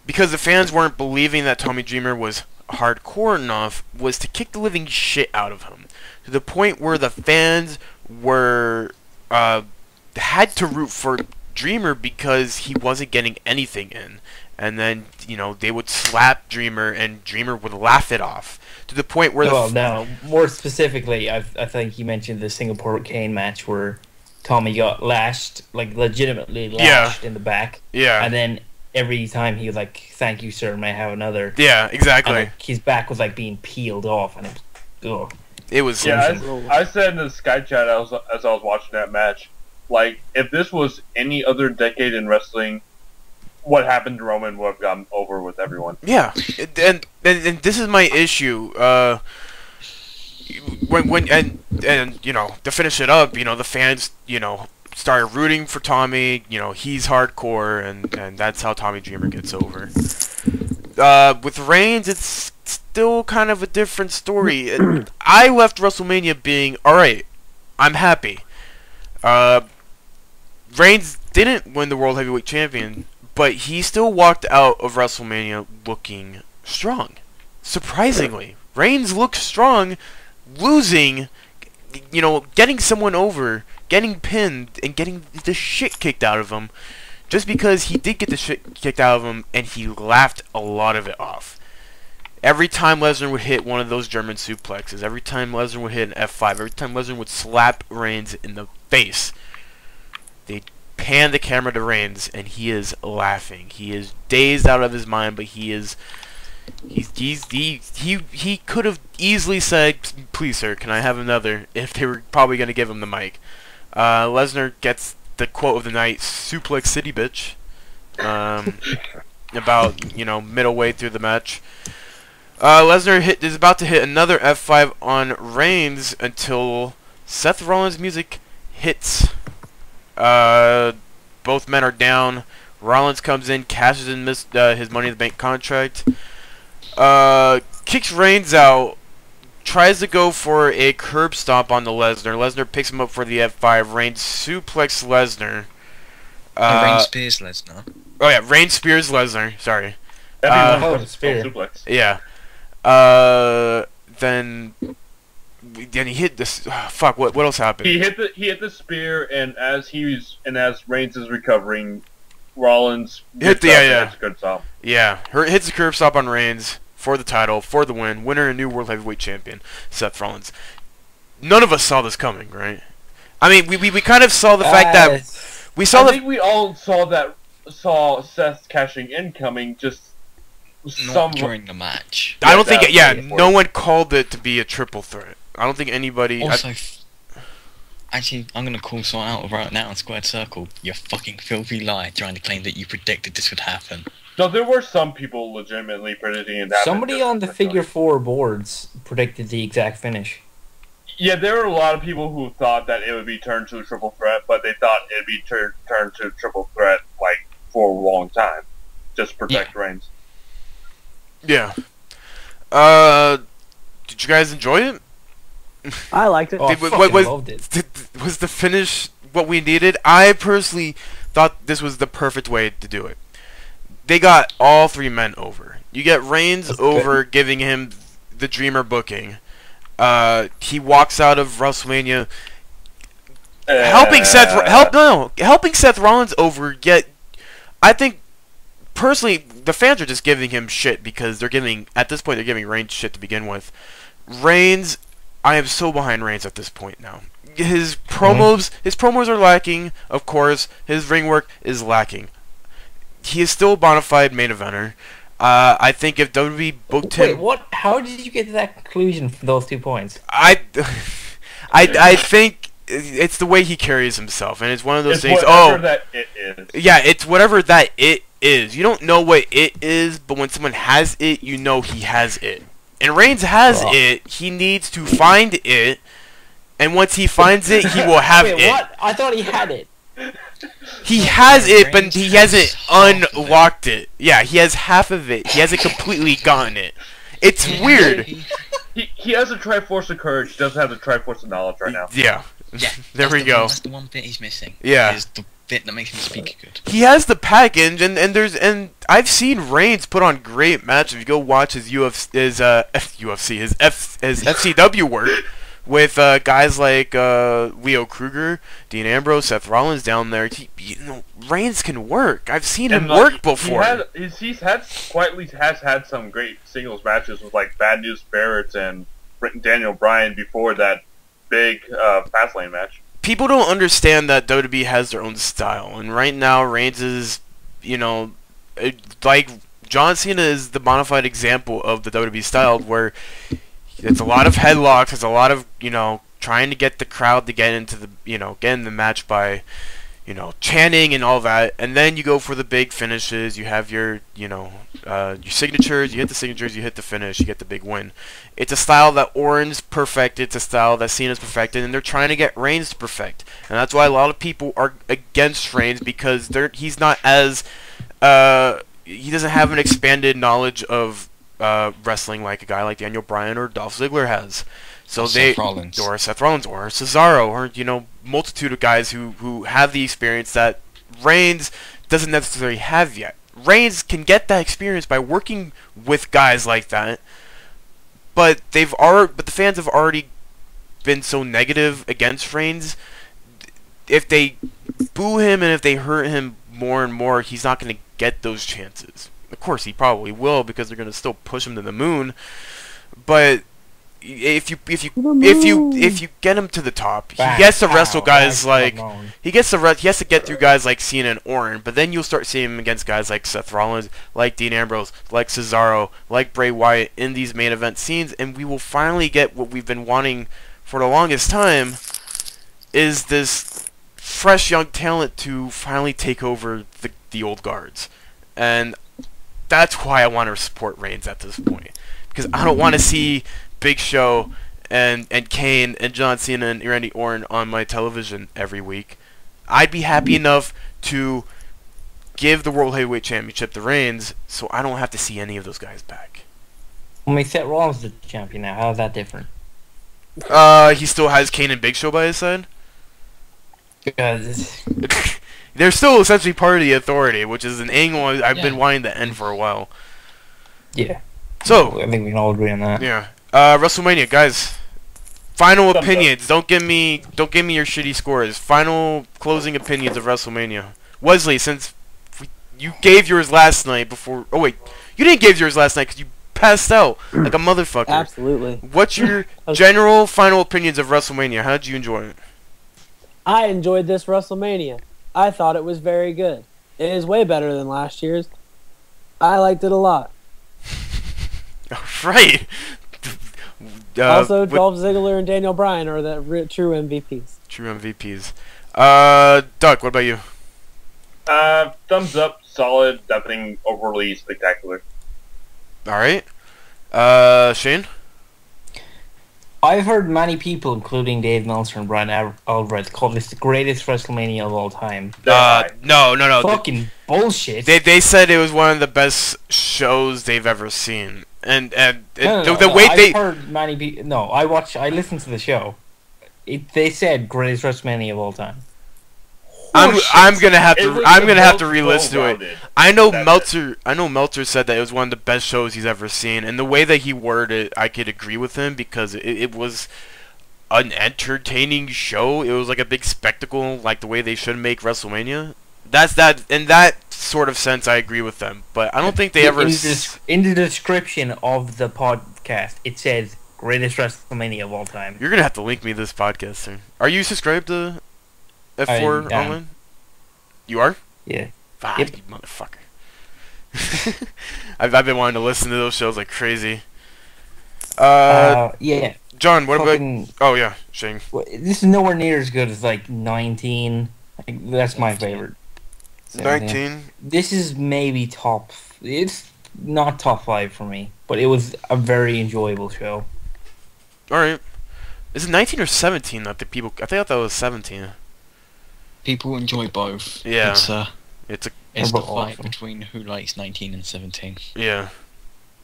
because the fans weren't believing that Tommy Dreamer was hardcore enough, was to kick the living shit out of him. To the point where the fans were, had to root for Dreamer because he wasn't getting anything in. And then, you know, they would slap Dreamer, and Dreamer would laugh it off. To the point where no, more specifically, I think you mentioned the Singapore Kane match where Tommy got lashed, like legitimately lashed in the back. Yeah. And then every time he was like, "Thank you, sir, may I have another?" Yeah, exactly. And, like, his back was like being peeled off, and it was. Yeah, I said in the Sky Chat as I was watching that match, like, if this was any other decade in wrestling, what happened to Roman would have gotten over with everyone. Yeah, and this is my issue. And you know, to finish it up, you know, the fans, you know, started rooting for Tommy. You know, he's hardcore, and that's how Tommy Dreamer gets over. With Reigns, it's still kind of a different story. I left WrestleMania being, alright, I'm happy. Reigns didn't win the World Heavyweight Champion, but he still walked out of WrestleMania looking strong. Surprisingly. Reigns looked strong, losing, you know, getting someone over, getting pinned, and getting the shit kicked out of him. Just because he did get the shit kicked out of him, and he laughed a lot of it off. Every time Lesnar would hit one of those German suplexes, every time Lesnar would hit an F5, every time Lesnar would slap Reigns in the face, they'd pan the camera to Reigns, and he is laughing. He is dazed out of his mind, but he could have easily said, "Please, sir, can I have another?" if they were probably going to give him the mic. Lesnar gets the quote of the night, "Suplex City, bitch." About, you know, middle way through the match. Lesnar is about to hit another F5 on Reigns until Seth Rollins' music hits. Both men are down. Rollins comes in, cashes in his Money in the Bank contract. Kicks Reigns out. Tries to go for a curb stomp on the Lesnar. Lesnar picks him up for the F5. Reigns suplex Lesnar. Reigns spears Lesnar. Oh yeah, Reigns spears Lesnar. Sorry. Spear. Suplex. Yeah. Then he hit this. Fuck. What else happened? He hit the spear, and as Reigns is recovering, Rollins hit the curb stop. Yeah, hits the curb stop on Reigns for the title, for the win. Winner and new World Heavyweight Champion, Seth Rollins. none of us saw this coming, right? I mean, we kind of saw the fact that we saw I think we all saw Seth cashing in coming, just Not during the match. I don't think. No one called it to be a triple threat. I don't think anybody. Also, actually, I'm gonna call someone out right now in Squared Circle. You fucking filthy lie, trying to claim that you predicted this would happen. So there were some people legitimately predicting it. Somebody on the Figure 4 boards predicted the exact finish. Yeah, there were a lot of people who thought that it would be turned to a triple threat, but they thought it'd be turned to a triple threat like for a long time, just protect Reigns. Yeah. Did you guys enjoy it? I liked it. Was the finish what we needed? I personally thought this was the perfect way to do it. They got all three men over. You get Reigns over, giving him the Dreamer booking. He walks out of WrestleMania helping Seth Rollins over. Yet, I think personally the fans are just giving him shit because at this point they're giving Reigns shit to begin with. Reigns, I am so behind Reigns at this point now. His promos are lacking, of course. His ring work is lacking. He is still a bona fide main eventer. I think if WWE booked him... Wait, what? How did you get to that conclusion from those 2 points? I think it's the way he carries himself, and it's one of those things... That it is. Yeah, it's whatever that it is. You don't know what it is, but when someone has it, you know he has it. And Reigns has it. He needs to find it, and once he finds it, he will have it. What? I thought he had it. He has it, but he hasn't unlocked it. Yeah, he has half of it. He hasn't completely gotten it. It's weird. He has a Triforce of Courage. He doesn't have the Triforce of Knowledge right now. Yeah. There we go. That's the one bit he's missing. Yeah. Is the bit that makes him speak good. He has the package, and I've seen Reigns put on great matches. If you go watch his FCW work. With guys like Leo Kruger, Dean Ambrose, Seth Rollins down there, Reigns can work. I've seen him work before. He's had some great singles matches with like Bad News Barrett and Daniel Bryan before that big Fastlane match. People don't understand that WWE has their own style, and right now Reigns is, like John Cena is the bona fide example of the WWE style where. It's a lot of headlocks. It's a lot of trying to get the crowd to get into the get in the match by chanting and all that, and then you go for the big finishes. You have your your signatures. You hit the signatures. You hit the finish. You get the big win. It's a style that Orton's perfected. It's a style that Cena's perfected, and they're trying to get Reigns to perfect. And that's why a lot of people are against Reigns because he's not as he doesn't have an expanded knowledge of. Wrestling like a guy like Daniel Bryan or Dolph Ziggler has, or Seth Rollins or Cesaro or multitude of guys who have the experience that Reigns doesn't necessarily have yet. Reigns can get that experience by working with guys like that, but the fans have already been so negative against Reigns. If they boo him and if they hurt him more and more, he's not going to get those chances. Of course, he probably will because they're going to still push him to the moon. But if you get him to the top, he gets to wrestle guys like he has to get through guys like Cena and Orton. But then you'll start seeing him against guys like Seth Rollins, like Dean Ambrose, like Cesaro, like Bray Wyatt in these main event scenes, and we will finally get what we've been wanting for the longest time. Is this fresh young talent to finally take over the old guards, and that's why I want to support Reigns at this point, because I don't want to see Big Show and Kane and John Cena and Randy Orton on my television every week. I'd be happy enough to give the World Heavyweight Championship to Reigns, so I don't have to see any of those guys back. I mean, Seth Rollins is the champion now. How is that different? He still has Kane and Big Show by his side. Because they're still essentially part of the Authority, which is an angle I've been wanting to end for a while. Yeah. So I think we can all agree on that. Yeah. WrestleMania, guys. Final opinions. Don't give me your shitty scores. Final closing opinions of WrestleMania. Wesley, since you gave yours last night before. Oh wait, you didn't give yours last night because you passed out like a motherfucker. Absolutely. What's your general final opinions of WrestleMania? How did you enjoy it? I enjoyed this WrestleMania. I thought it was very good. It is way better than last year's. I liked it a lot. Right. Also, Dolph Ziggler and Daniel Bryan are the true MVPs. True MVPs. Doug, what about you? Thumbs up, solid, nothing overly spectacular. Alright. Shane? I've heard many people, including Dave Meltzer and Brian Alvarez, call this the greatest WrestleMania of all time. No. Fucking bullshit. They said it was one of the best shows they've ever seen. And the way I've heard many people. No, I listened to the show. They said greatest WrestleMania of all time. I'm gonna have to re-listen to it. I know Meltzer said that it was one of the best shows he's ever seen, and the way that he worded it, I could agree with him because it was an entertaining show. It was like a big spectacle, like the way they should make WrestleMania. In that sort of sense, I agree with them. But I don't think they ever. In the description of the podcast, it says greatest WrestleMania of all time. You're gonna have to link me this podcast soon. Are you subscribed to F4 Online? You are? Yeah. Fuck, you motherfucker. I've been wanting to listen to those shows like crazy. Yeah. John, what about... Oh, yeah, Shane. This is nowhere near as good as, like, 19. That's my favorite. 19? This is maybe top... It's not top 5 for me, but it was a very enjoyable show. Alright. Is it 19 or 17 that the people... I thought that was 17. People enjoy both. Yeah. It's the fight between who likes 19 and 17. Yeah.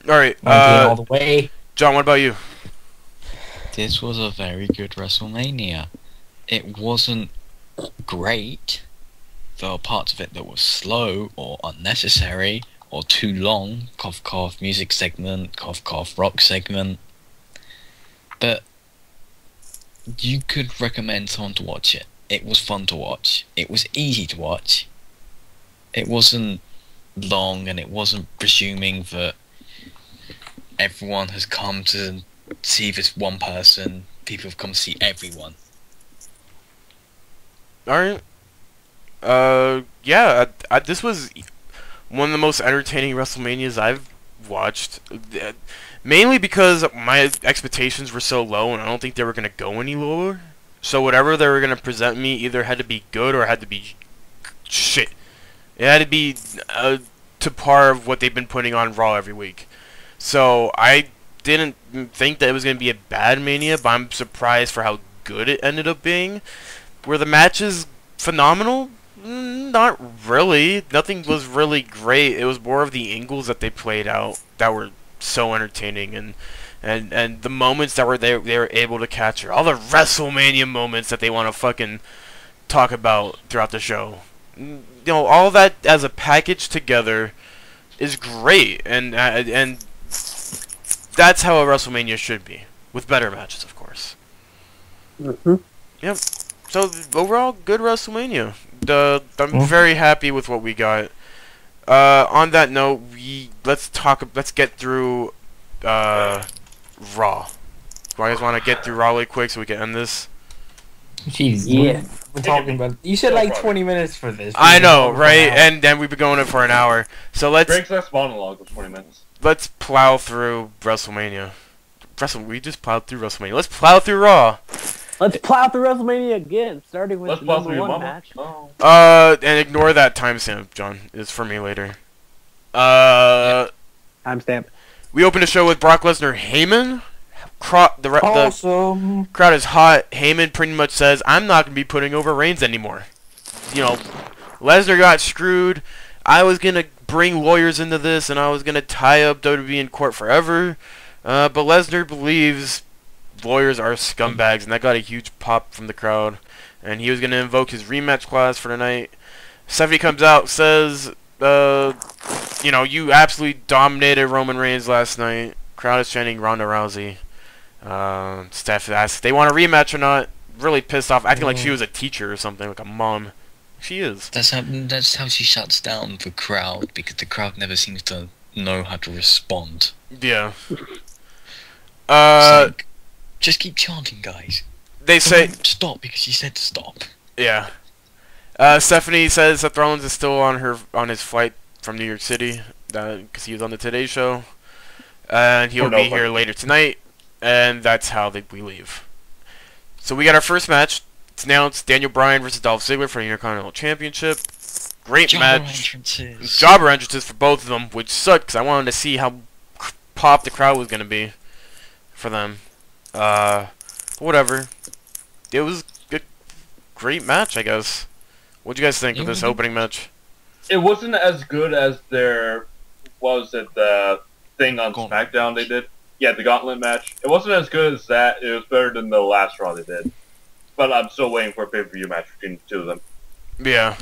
Alright, all the way. John, what about you? This was a very good WrestleMania. It wasn't great. There were parts of it that were slow or unnecessary or too long. Cough cough music segment, cough cough rock segment. But you could recommend someone to watch it. It was fun to watch. It was easy to watch. It wasn't long, and it wasn't presuming that everyone has come to see this one person. People have come to see everyone. Alright. Yeah, this was one of the most entertaining WrestleManias I've watched. Mainly because my expectations were so low, and I don't think they were going to go any lower. So whatever they were going to present me either had to be good or had to be shit. It had to be to par of what they've been putting on Raw every week. So I didn't think that it was going to be a bad Mania, but I'm surprised for how good it ended up being. Were the matches phenomenal? Not really. Nothing was really great. It was more of the angles that they played out that were so entertaining, and the moments that they were able to capture, all the WrestleMania moments that they want to fucking talk about throughout the show. You know, all that as a package together is great, and that's how a WrestleMania should be, with better matches, of course. Yep. So overall, good WrestleMania. I'm very happy with what we got. On that note, let's get through Raw. Do you guys want to get through Raw really quick so we can end this? Jeez, yeah. We're talking about... You said like 20 minutes for this. I know, right? And then we've been going in for an hour. So let's... Greg's last monologue was 20 minutes. Let's plow through WrestleMania. We just plowed through WrestleMania. Let's plow through Raw. Let's plow through WrestleMania again, starting with the number 1 match. And ignore that timestamp, John. It's for me later. Timestamp. We opened the show with Brock Lesnar, Heyman. The crowd is hot. Heyman pretty much says, I'm not going to be putting over Reigns anymore. You know, Lesnar got screwed. I was going to bring lawyers into this, and I was going to tie up WWE in court forever. But Lesnar believes lawyers are scumbags, and that got a huge pop from the crowd. And he was going to invoke his rematch clause for tonight. Stephanie comes out, says, you know, you absolutely dominated Roman Reigns last night. Crowd is chanting Ronda Rousey. Steph asks if they want a rematch or not. Really pissed off, acting like she was a teacher or something, like a mom. She is. That's how she shuts down the crowd, because the crowd never seems to know how to respond. Yeah. It's like, just keep chanting, guys. They say stop because you said to stop. Yeah. Stephanie says Seth Rollins is still on his flight from New York City because he was on the Today Show, and he'll be here later tonight, and that's how we leave. So we got our first match. It's announced Daniel Bryan versus Dolph Ziggler for the Intercontinental Championship. Great match. Jobber entrances for both of them, which sucked because I wanted to see how pop the crowd was gonna be for them. Whatever. It was a great match, I guess. What'd you guys think of this opening match? It wasn't as good as their the thing on SmackDown they did. Yeah, the Gauntlet match. It wasn't as good as that. It was better than the last Raw they did. But I'm still waiting for a pay-per-view match between the two of them. Yeah.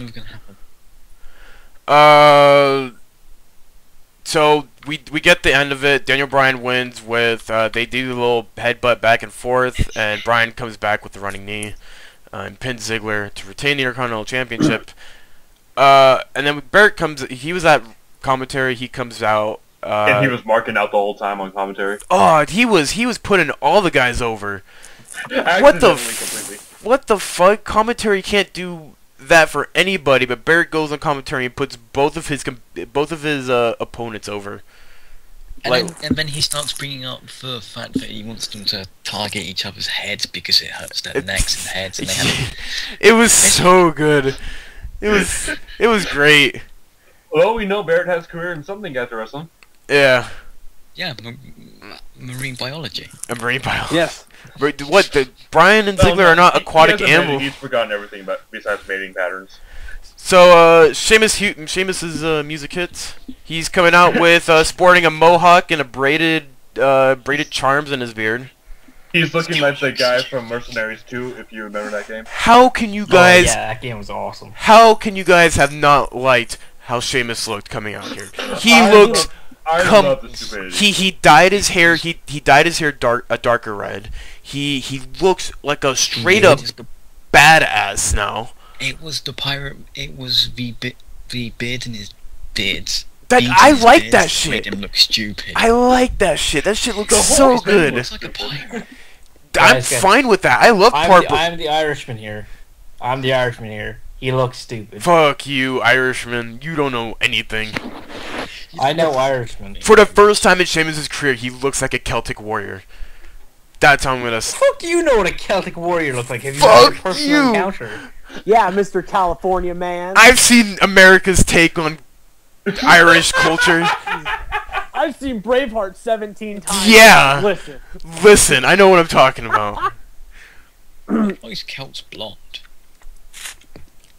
So we get the end of it. Daniel Bryan wins with they do the little headbutt back and forth, and Bryan comes back with the running knee and pins Ziggler to retain the Intercontinental Championship. And then Barrett comes. He was at commentary. He comes out. And he was marking out the whole time on commentary. Oh, he was putting all the guys over. What the fuck? Commentary can't do that for anybody, but Barrett goes on commentary and puts both of his opponents over. And then he starts bringing up the fact that he wants them to target each other's heads because it hurts their necks and heads, and they have. It was so good. It was great. Well, we know Barrett has a career in something after wrestling. Yeah. Yeah, marine biology. Marine biology. Yes. What? Bryan and Ziggler are not aquatic animals. He's forgotten everything besides mating patterns. So, Sheamus's music hits. He's coming out with sporting a mohawk and a braided charms in his beard. He's looking like the guy from Mercenaries 2, if you remember that game. How can you guys? Yeah, that game was awesome. How can you guys have not liked how Sheamus looked coming out here? He looks. He dyed his hair. He dyed his hair a darker red. He looks like a straight up badass now. It was the pirate. It was the beard in his beards. I like that shit. Made him look stupid. I like that shit. That shit looks so good. Looks like a pirate. I'm fine with that. I love part. I'm the Irishman here. He looks stupid. Fuck you, Irishman. You don't know anything. I know Irishman. For the first time in Sheamus' career, he looks like a Celtic warrior. That's how I'm gonna. Fuck you know what a Celtic warrior looks like. Have you Fuck had a personal encounter? Yeah, Mr. California man. I've seen America's take on Irish culture. I've seen Braveheart 17 times. Yeah. Listen, I know what I'm talking about. Oh, he's Celt's blonde.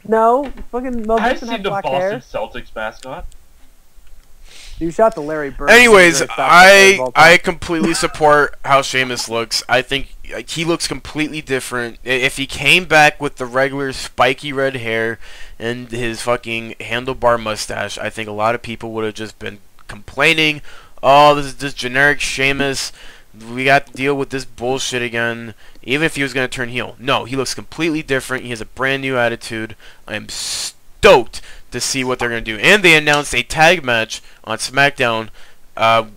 No, fucking Mel I've Gibson seen had the black Boston hair. Celtics mascot. You shot the Larry Bird. Anyways, I completely support how Sheamus looks. I think he looks completely different. If he came back with the regular spiky red hair and his fucking handlebar mustache, I think a lot of people would have just been complaining, oh, this is just generic Sheamus. We got to deal with this bullshit again. Even if he was going to turn heel. No, he looks completely different. He has a brand new attitude. I am stoked to see what they're going to do. And they announced a tag match on SmackDown,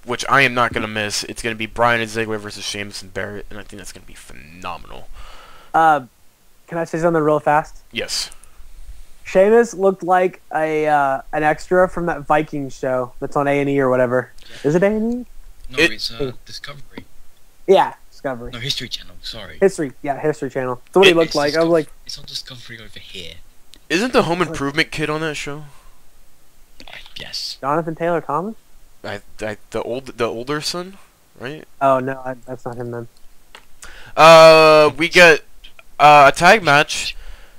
which I am not going to miss. It's going to be Bryan and Ziggler versus Sheamus and Barrett, and I think that's going to be phenomenal. Can I say something real fast? Yes. Sheamus looked like an extra from that Vikings show that's on A&E or whatever. Is it A&E? No, it's Discovery. Yeah, Discovery. No, History Channel, sorry. History Channel. That's what he looked like. I was like... It's on Discovery over here. Isn't the Home Improvement kid on that show? Yes. Jonathan Taylor Thomas? The older son, right? Oh, no, that's not him then. We get a tag match.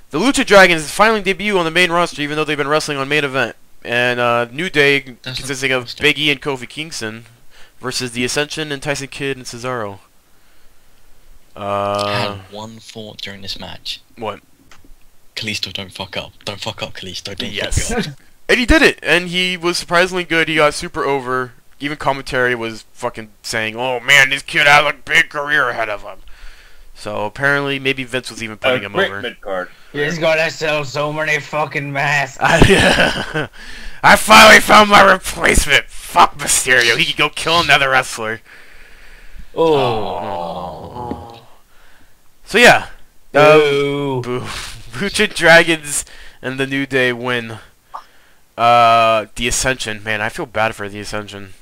The Lucha Dragons finally debut on the main roster, even though they've been wrestling on main event. And New Day, consisting of Big E and Kofi Kingston, versus the Ascension and Tyson Kidd and Cesaro. I had one thought during this match. What? Kalisto, don't fuck up. Don't fuck up, Kalisto. Don't yes. fuck up. And he did it, and he was surprisingly good. He got super over. Even commentary was fucking saying, "Oh man, this kid has a big career ahead of him." So apparently, maybe Vince was even putting him over. Mid-card. He's gonna sell so many fucking masks. I finally found my replacement. Fuck Mysterio. He could go kill another wrestler. Oh. So yeah. Boo. Boo. Lucha Dragons and the New Day win. The Ascension. Man, I feel bad for the Ascension.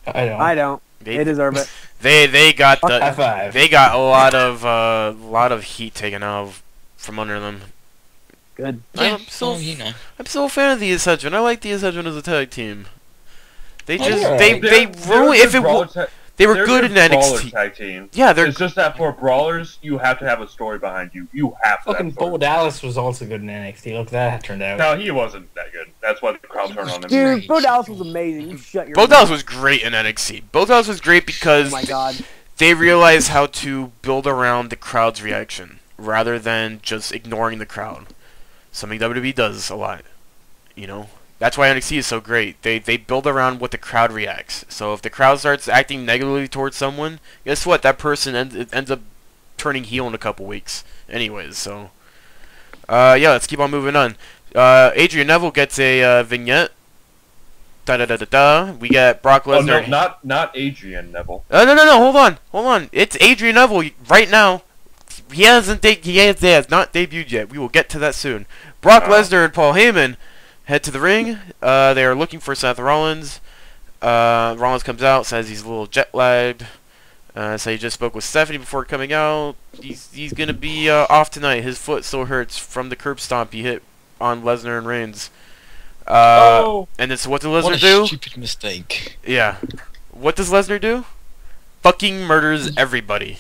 I don't. They deserve it. They got the High five. they got a lot of heat taken out from under them. Good. Yeah, I'm still you know. I'm still a fan of the Ascension. I like the Ascension as a tag team. They just yeah. they ruined if it they were good in NXT. Tag team. Yeah, they're It's just that for brawlers, you have to have a story behind you. You have to. Fucking have a story. Bo Dallas was also good in NXT. Look, that turned out. No, he wasn't that good. That's why the crowd turned on him. Dude, Bo Dallas was amazing. You shut your Bo mouth. Dallas was great in NXT. Bo Dallas was great because Oh my god. they realized how to build around the crowd's reaction rather than just ignoring the crowd. Something WWE does a lot, you know. That's why NXT is so great. They build around what the crowd reacts. So if the crowd starts acting negatively towards someone, guess what? That person ends up turning heel in a couple weeks. Anyways, so yeah, let's keep on moving on. Adrian Neville gets a vignette. Da da da da da. We got Brock Lesnar. Oh no, not Adrian Neville. No. Hold on. It's Adrian Neville right now. He has not debuted yet. We will get to that soon. Brock Lesnar and Paul Heyman head to the ring. They are looking for Seth Rollins. Rollins comes out, says he's a little jet lagged. So he just spoke with Stephanie before coming out. He's gonna be off tonight. His foot still hurts from the curb stomp he hit on Lesnar and Reigns. And then so what does Lesnar do? What a stupid mistake. Yeah. What does Lesnar do? Fucking murders everybody.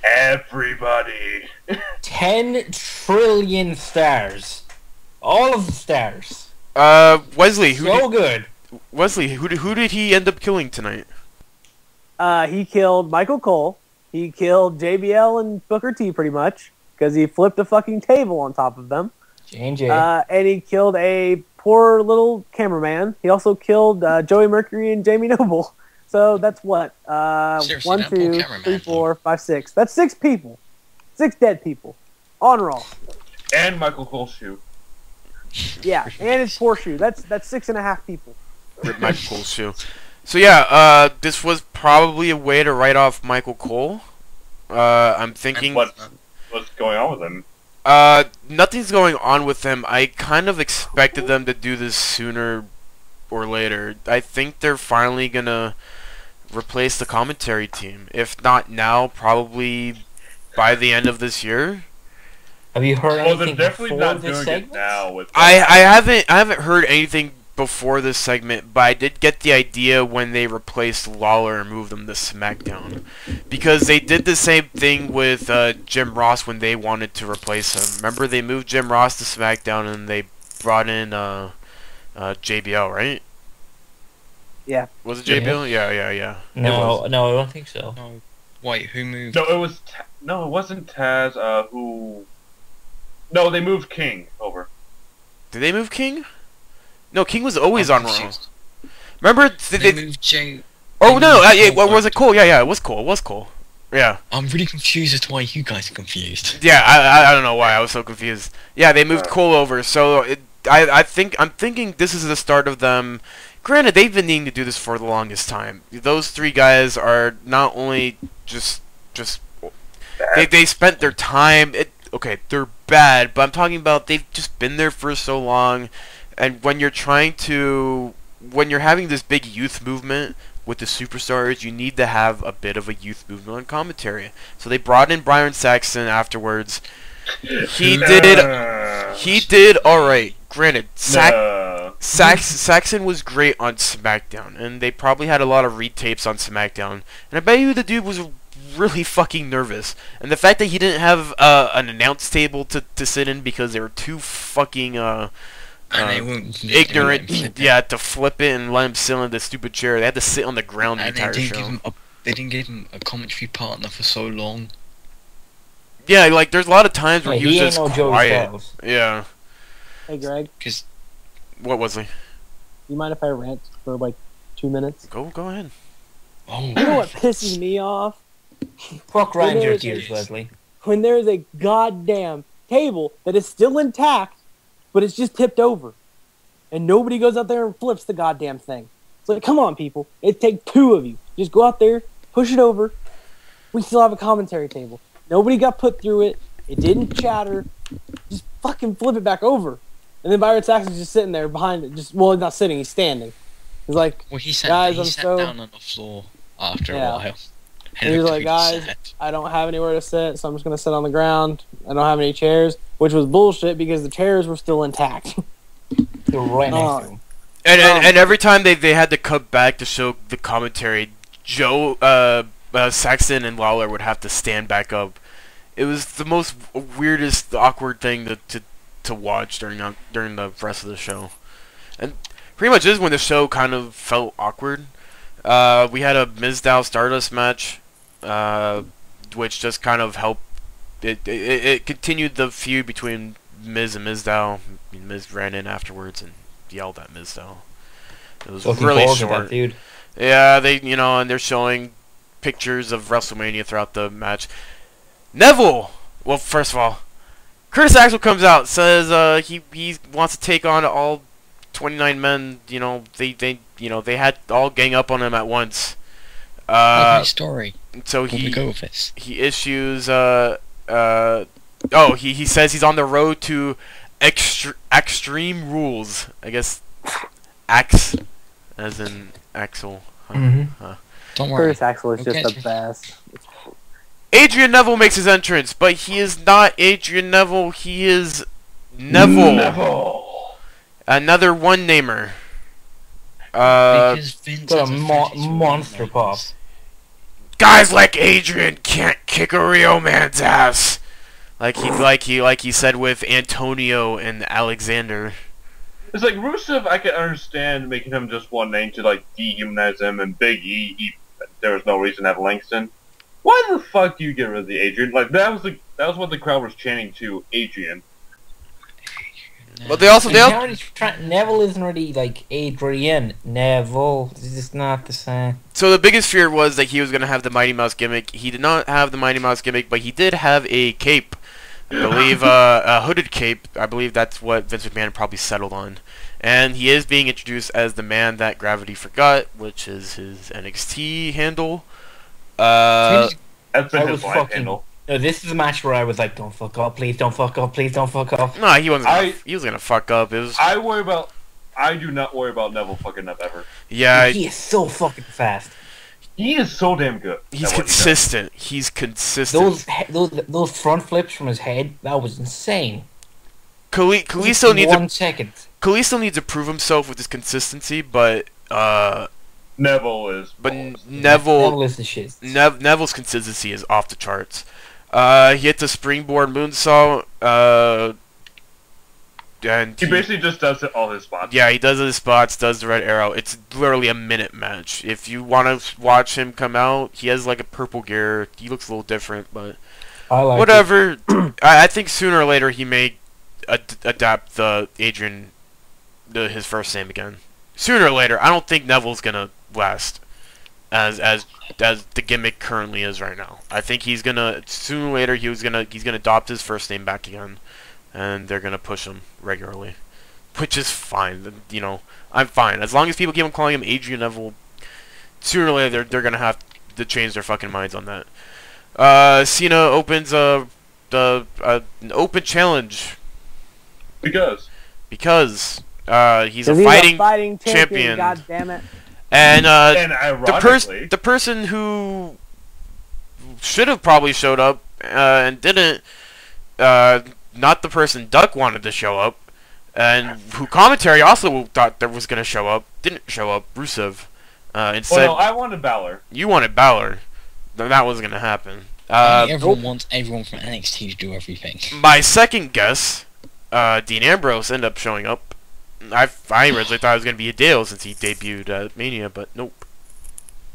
Everybody. 10 trillion stars. All of the stars. Wesley, good. Wesley, who did he end up killing tonight? He killed Michael Cole. He killed JBL and Booker T pretty much because he flipped a fucking table on top of them. J&J. And he killed a poor little cameraman. He also killed Joey Mercury and Jamie Noble. So that's what? Seriously, 1, that poor 2, cameraman, 3, 4, 5, 6. That's 6 people. 6 dead people. On Raw. And Michael Cole's shoe. Yeah, and his poor shoe. That's 6.5 people. Rip Michael Cole's shoe. So yeah, this was probably a way to write off Michael Cole. I'm thinking. What's going on with him? Nothing's going on with him. I kind of expected them to do this sooner or later. I think they're finally gonna replace the commentary team. If not now, probably by the end of this year. Have you heard Well, they're anything definitely before not this doing segment? it now. With I haven't heard anything before this segment, but I did get the idea when they replaced Lawler and moved them to SmackDown, because they did the same thing with Jim Ross when they wanted to replace him. Remember, they moved Jim Ross to SmackDown and they brought in JBL, right? Yeah. Was it JBL? Yeah. No, I don't think so. No. Wait, who moved? No, it was it wasn't Taz. Who? No, they moved King over. Did they move King? No, King was always on Raw. confused. Remember? They moved Jay. Oh no! they moved Cole Was it Cole? Yeah, it was Cole. It was Cole. Yeah. I'm really confused as to why you guys are confused. Yeah, I don't know why I was so confused. Yeah, they moved Cole over, so I'm thinking this is the start of them. Granted, they've been needing to do this for the longest time. Those three guys are not only just they spent their time. Okay, they're bad, but I'm talking about they've just been there for so long. And when you're having this big youth movement with the superstars, you need to have a bit of a youth movement on commentary. So they brought in Byron Saxton afterwards. He did alright. Granted, Saxon was great on SmackDown, and they probably had a lot of retapes on SmackDown. And I bet you the dude was really fucking nervous. And the fact that he didn't have an announce table to sit in because they were too fucking ignorant, to flip it and let him sit in the stupid chair. They had to sit on the ground the entire show. They didn't give him a commentary partner for so long. Yeah, like there's a lot of times where he was just Joey quiet. Styles. Yeah. Hey, Greg. What was he? You mind if I rant for like 2 minutes? Go ahead. Oh. You know what pisses me off? Fuck grind your gears, Leslie. When there is a goddamn table that is still intact, but it's just tipped over. and nobody goes out there and flips the goddamn thing. It's like, come on, people. It'd take 2 of you. Just go out there, push it over. We still have a commentary table. Nobody got put through it. It didn't chatter. Just fucking flip it back over. And then Byron Saxon's just sitting there behind it. He's not sitting, he's standing. He's like, Well, he sat guys, down on the floor after a while. And he was like, guys, I don't have anywhere to sit, so I'm just going to sit on the ground. I don't have any chairs, which was bullshit because the chairs were still intact. They're right next to him. And every time they had to cut back to show the commentary, Saxon and Lawler would have to stand back up. It was the most weirdest, awkward thing to watch during the rest of the show. And pretty much this is when the show kind of felt awkward. We had a Mizdow Stardust match, which just kind of helped. It continued the feud between Miz and Mizdow. Miz ran in afterwards and yelled at Mizdow. It was really short. Dude. Yeah, and they're showing pictures of WrestleMania throughout the match. Neville! Well, first of all, Curtis Axel comes out, says he wants to take on all 29 men. They had all gang up on him at once. Great story. So he go with this. He issues he says he's on the road to extreme rules. I guess Axe as in Axel. Don't worry. Curtis Axel is just the best. Adrian Neville makes his entrance, but he is not Adrian Neville. He is Neville. Another one-namer. Because Vince Got a monster pop. Guys like Adrian can't kick a real man's ass. Like he said with Antonio and Alexander. It's like Rusev, I can understand making him just one name to like dehumanize him, and Big E, there was no reason to have Langston. Why the fuck do you get rid of the Adrian? Like that was what the crowd was chanting to Adrian. But they also Neville isn't really like Adrian. Neville is just not the same. So the biggest fear was that he was gonna have the Mighty Mouse gimmick. He did not have the Mighty Mouse gimmick, but he did have a cape. I believe a hooded cape. I believe that's what Vince McMahon probably settled on. And he is being introduced as the man that Gravity forgot, which is his NXT handle. That's been his life handle. No, this is a match where I was like, "Don't fuck up, please! Don't fuck up, please! Don't fuck up." No, he wasn't. He was gonna fuck up. It was. I do not worry about Neville fucking up ever. Yeah, he is so fucking fast. He is so damn good. He's consistent. He's consistent. Those front flips from his head, that was insane. Kalisto needs 1 second. Kalisto needs to prove himself with his consistency, but Neville is. But Neville is the shit. Neville's consistency is off the charts. He hits a springboard moonsault. And he basically just does all his spots. Yeah, he does his spots, does the red arrow. It's literally a minute match. If you want to watch him come out, he has like a purple gear. He looks a little different, but whatever. I think sooner or later he may adapt the Adrian, his first name again. Sooner or later, I don't think Neville's gonna last as the gimmick currently is right now. I think he's gonna sooner or later he's gonna adopt his first name back again. And they're gonna push him regularly, which is fine. I'm fine as long as people keep on calling him Adrian Neville. Sooner or later, they're gonna have to change their fucking minds on that. Cena opens an open challenge because he's a fighting champion. God damn it! And ironically, the person who should have probably showed up and didn't. Not the person Duck wanted to show up, and who commentary also thought that was going to show up, didn't show up, Rusev. Instead, I wanted Balor. You wanted Balor. That wasn't going to happen. Everyone wants everyone from NXT to do everything. My second guess, Dean Ambrose ended up showing up. I originally thought it was going to be Hideo since he debuted at Mania, but nope.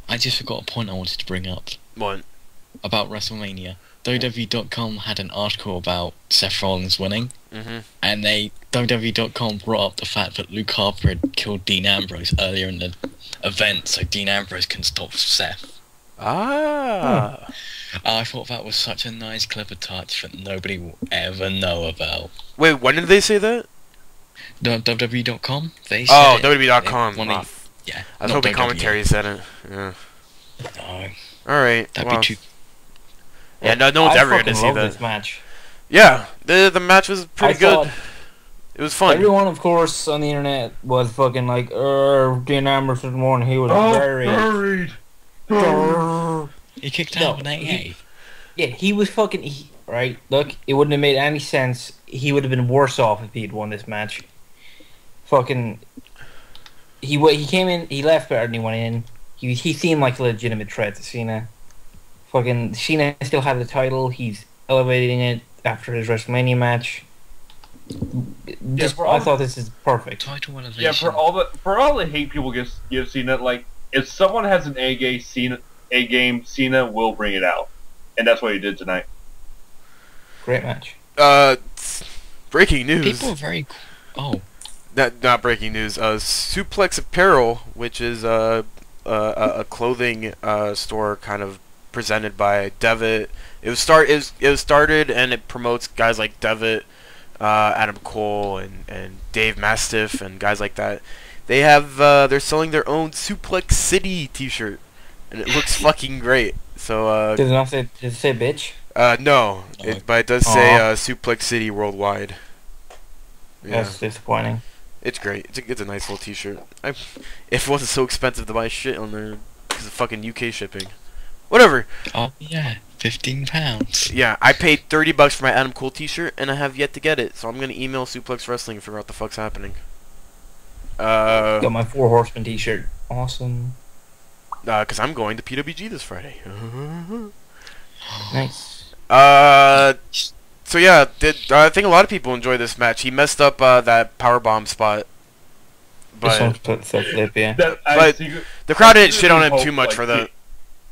I just forgot a point I wanted to bring up. What? About WrestleMania. WWE.com had an article about Seth Rollins winning, and WWE.com brought up the fact that Luke Harper had killed Dean Ambrose earlier in the event, so Dean Ambrose can stop Seth. I thought that was such a nice, clever touch that nobody will ever know about. Wait, when did they say that? WWE.com. They said Oh, it. WWE.com. They wanted- yeah. I was not hoping WWE. commentary said it. Yeah. No, Alright. that'd Well. be too. Yeah, no one's I ever fucking gonna see love that. this match. Yeah, the match was pretty good. thought It was fun. everyone, of course, on the internet was fucking like, Dean Amberson won. He was buried. He kicked No, out an AA. Yeah, he was fucking right. Look, it wouldn't have made any sense. He would have been worse off if he'd won this match. Fucking, he came in. He left better than he went in. He seemed like a legitimate threat to Cena. Fucking Cena still had the title. He's elevating it after his WrestleMania match. I thought this is perfect. Title elevation. Yeah, for all the hate people give Cena, like if someone has an A game, Cena will bring it out, and that's what he did tonight. Great match. Breaking news. People are very. Oh. Not breaking news. Suplex Apparel, which is a clothing store kind of presented by Devitt. It was started and it promotes guys like Devitt, Adam Cole, and Dave Mastiff and guys like that. They have they're selling their own Suplex City T-shirt, and it looks fucking great. So Does it say bitch? no, but it does say Suplex City Worldwide. Yeah. That's disappointing. It's great. It's a nice little T-shirt. If it wasn't so expensive to buy shit on there because of fucking UK shipping. Whatever. Oh yeah, £15. Yeah, I paid $30 for my Adam Cole T-shirt and I have yet to get it. So I'm gonna email Suplex Wrestling and figure out what the fuck's happening. Got my 4 Horsemen T-shirt. Awesome. Cause I'm going to PWG this Friday. Nice. So yeah, I think a lot of people enjoy this match. He messed up that powerbomb spot, but the crowd didn't shit on him too much for that.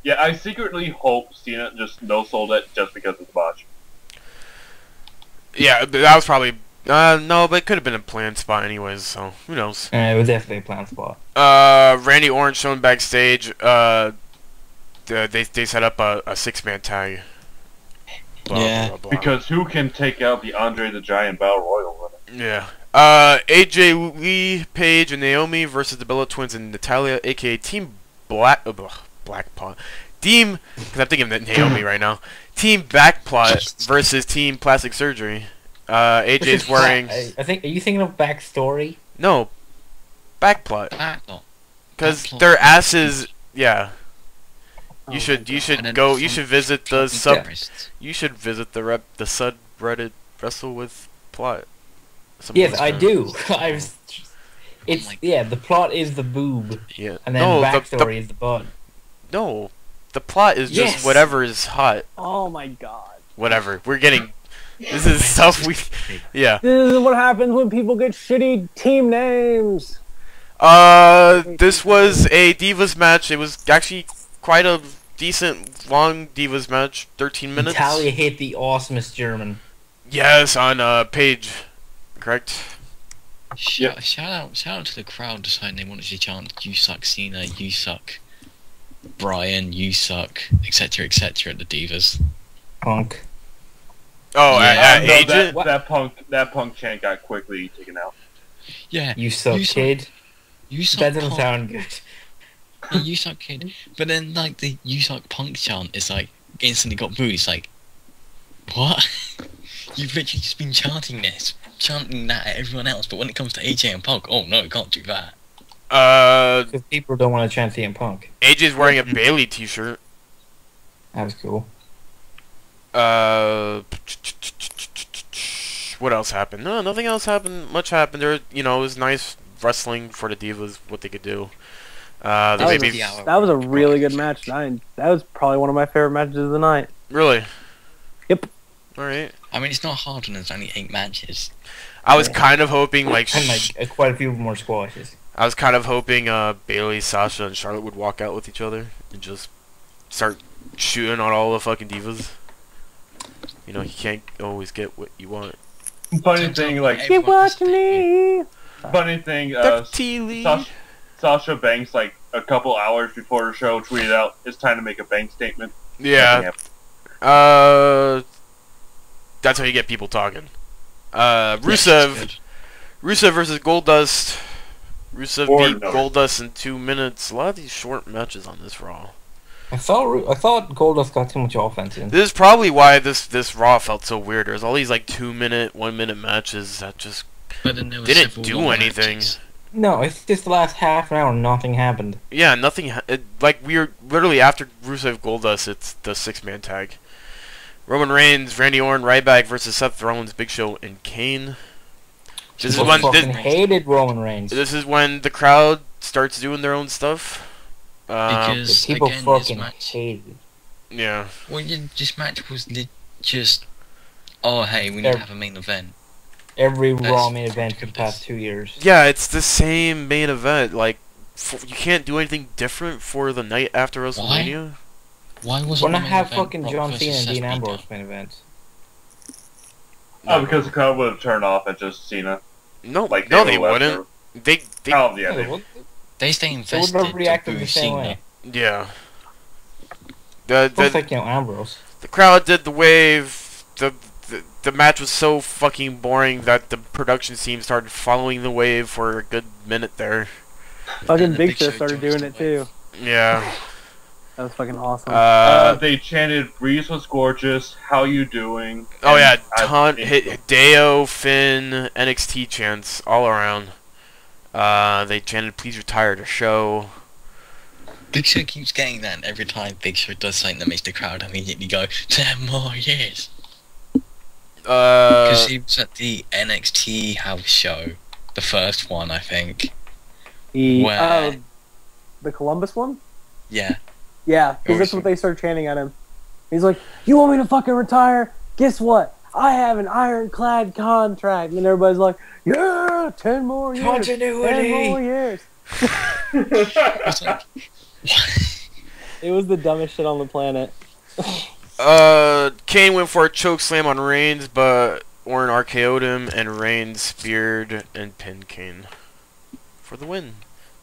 Yeah, I secretly hope Cena just no-sold it just because of the botch. Yeah, that was probably no, but it could have been a planned spot anyways. So who knows? It was definitely a planned spot. Randy Orton shown backstage. They set up a 6-man tag. Yeah. Blah, blah. Because who can take out the Andre the Giant Battle Royal winner? Yeah. AJ Lee, Paige, and Naomi versus the Bella Twins and Natalia, aka Team Blackpot. Team, because I'm thinking of Naomi right now. Team Backplot versus Team Plastic Surgery. AJ's wearing. I think. Are you thinking of Backstory? No. Backplot. Backplot. Because their asses. Yeah. You Oh should go. You should visit the sub. Terrorists. You should visit the subreddit Wrestle with Plot. Yes, I do. Yeah. The plot is the boob. Yeah. And then backstory is the bud. No, the plot is just Yes. whatever is hot. Oh my god. Whatever. We're getting. This is stuff we. Yeah. This is what happens when people get shitty team names. This was a Divas match. It was actually quite a decent long Divas match. 13 minutes. Natalia hit the awesomest German. Yes, on Paige. Correct. Shout out to the crowd deciding they wanted to chant "You suck, Cena. You suck, Brian. You suck," etc., etc. at the Divas. Punk. Oh, Yeah. No, Agent. that punk chant got quickly taken out. Yeah. You suck, kid. You suck. That doesn't punk. sound good. Yeah, you suck, kid. But then, like, the "You suck, punk" chant is like instantly got booed. It's like, what? You've literally just been chanting that at everyone else. But when it comes to AJ and Punk, oh no, you can't do that. Because people don't want to chant CM Punk. AJ's wearing a Bailey T-shirt. That was cool. What else happened? No, nothing else happened. Much happened. There, it was nice wrestling for the Divas. What they could do. That was a really good match. That was probably one of my favorite matches of the night. Really? Yep. All right. I mean, it's not hard when there's only 8 matches. I was kind of hoping And quite a few more squashes. I was kind of hoping Bailey, Sasha, and Charlotte would walk out with each other and just start shooting on all the fucking Divas. You can't always get what you want. Funny thing, like Keep watching me. funny thing, Lee. Sasha Banks, like a couple hours before the show, tweeted out, "It's time to make a bank statement." Yeah. That's how you get people talking. Rusev Rusev versus Goldust. Rusev Or beat no. Goldust in 2 minutes. A lot of these short matches on this Raw. I thought Goldust got too much offense in. This is probably why this Raw felt so weird. There's all these like 2-minute, 1-minute matches that just But then there were didn't several do long anything. matches. No, it's just the last half an hour, nothing happened. Yeah, nothing. Like we were literally after Rusev Goldust, it's the 6-man tag. Roman Reigns, Randy Orton, Ryback versus Seth Rollins, Big Show, and Kane. This is I when fucking hated Roman Reigns. this is when the crowd starts doing their own stuff. Because People again, this fucking match, hated. Yeah. well, yeah, this match was just, oh hey, we need to have a main event. Every That's Raw main event for the ridiculous. past 2 years. Yeah, it's the same main event. Like, you can't do anything different for the night after WrestleMania. Why wasn't Why the not main have event fucking Brock John versus Cena and Seth Dean Rollins? Ambrose main events? Oh, because the crowd would have turned off at just Cena. No, Like no, they they would've wouldn't. They Oh, yeah, They they would They stay they invested would have to reacted boo the same Cena. way. yeah. Don't The think, Ambrose. crowd did the wave. The match was so fucking boring that the production team started following the wave for a good minute there. Fucking And the Big Big Show Show started joins doing the it too. Yeah. That was fucking awesome. They chanted, "Breeze was gorgeous. How you doing?" Oh And yeah, I ton think hit Deo, Finn, NXT chants all around. They chanted "Please retire" to show. Big Show keeps getting that, and every time Big Show does something that makes the crowd immediately go 10 more years. Because he was at the NXT house show, the first one, I think. Where, The Columbus one? yeah. Yeah, because that's what they started chanting at him. He's like, "You want me to fucking retire? Guess what? I have an ironclad contract." And everybody's like, "Yeah, 10 more years. Continuity. 10 more years." It's like, It was the dumbest shit on the planet. Kane went for a choke slam on Reigns, but Orton RKO'd him, and Reigns speared and pinned Kane for the win.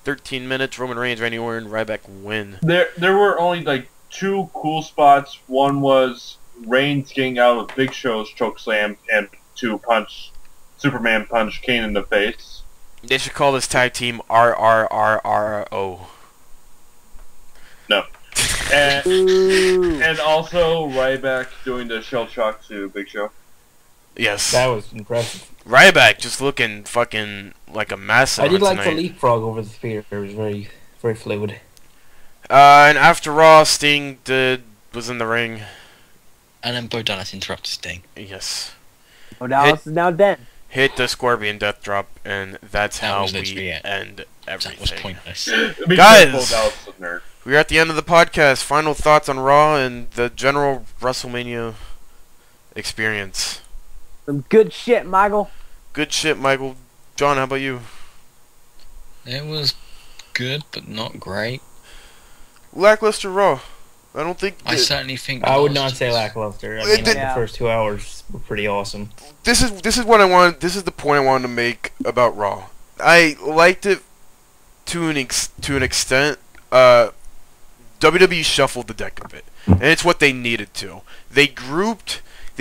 13 minutes, Roman Reigns, Randy Orton, Ryback win. There were only like 2 cool spots. One was Reigns getting out of Big Show's chokeslam and to Superman punch Kane in the face. They should call this tag team RRRRO. No. And, Ooh. and also Ryback doing the shell shock to Big Show. Yes. That was impressive. Ryback just looking fucking like a mess. I did like tonight. the leapfrog over the spear. It was very, very fluid. And after Raw, Sting was in the ring. and then Bo Dallas interrupted Sting. Yes. Oh, Dallas is now dead. Hit the Scorpion Death Drop, and that's That how was we literally it. end That was everything. pointless. Be Guys! careful, Dallas is a nerd. We're at the end of the podcast. Final thoughts on Raw and the general WrestleMania experience. Some good shit, Michael. Good shit, Michael. John, how about you? It was good, but not great. Lackluster Raw. I don't think... I certainly think... I would last not say year's- lackluster. I It mean, like, did- the first 2 hours were pretty awesome. This is what I want. This is the point I wanted to make about Raw. I liked it to an extent. WWE shuffled the deck a bit, and it's what they needed to. They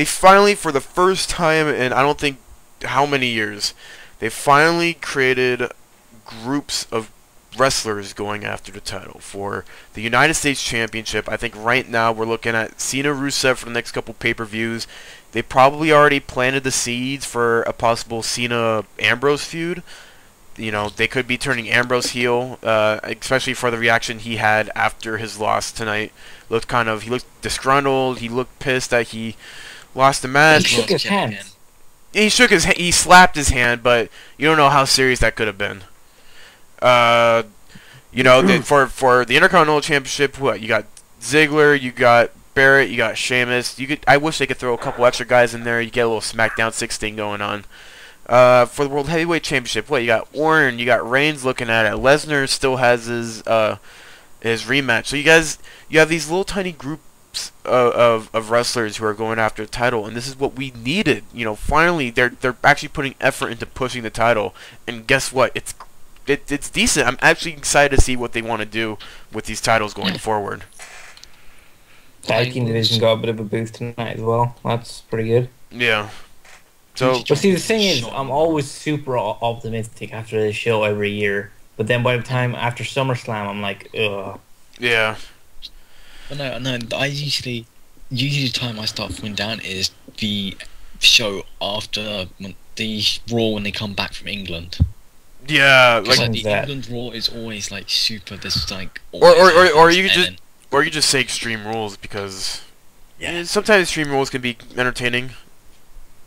finally, for the first time in I don't think how many years, they finally created groups of wrestlers going after the title for the United States Championship. I think right now we're looking at Cena Rusev for the next couple pay-per-views. They probably already planted the seeds for a possible Cena Ambrose feud. You know, they could be turning Ambrose heel, especially for the reaction he had after his loss tonight. He looked disgruntled. He looked pissed that he lost the match. He shook his hand. He slapped his hand, but you don't know how serious that could have been. For the Intercontinental Championship, what you got? Ziggler, you got Barrett, you got Sheamus. I wish they could throw a couple extra guys in there. You get a little SmackDown 6 thing going on. For the World Heavyweight Championship, what you got? Orton, you got Reigns looking at it. Lesnar still has his rematch. So you have these little tiny groups of wrestlers who are going after the title, and this is what we needed. You know, finally they're actually putting effort into pushing the title, and guess what? It's decent. I'm actually excited to see what they want to do with these titles going forward. Tag team division got a bit of a boost tonight as well. That's pretty good. Yeah. So, But see, the thing is, I'm always super optimistic after the show every year. But then by the time after SummerSlam, I'm like, ugh. yeah. But no, I usually the time I start feeling down is the show after the Raw when they come back from England. Yeah, Like like the England Raw is always like super. This like or you could just say Extreme Rules because sometimes Extreme Rules can be entertaining.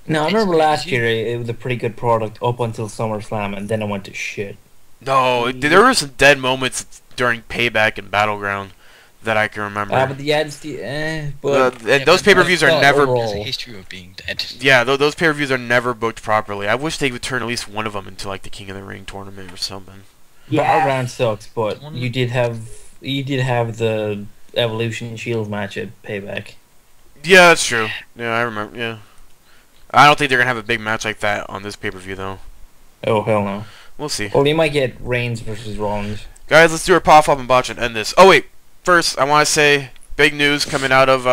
No, I remember last year it was a pretty good product up until SummerSlam, and then it went to shit. No, there were some dead moments during Payback and Battleground that I can remember. But the ads, those pay-per-views are never. There's a history of being dead. Yeah, those pay-per-views are never booked properly. I wish they would turn at least one of them into like the King of the Ring tournament or something. Battleground sucks, but you did have the Evolution Shield match at Payback. Yeah, that's true. Yeah, I remember. Yeah, I don't think they're gonna have a big match like that on this pay-per-view though. Oh hell no. We'll see. Well, you might get Reigns versus Rollins. Guys, let's do our pop up and botch and end this. Oh wait, first I want to say big news coming out of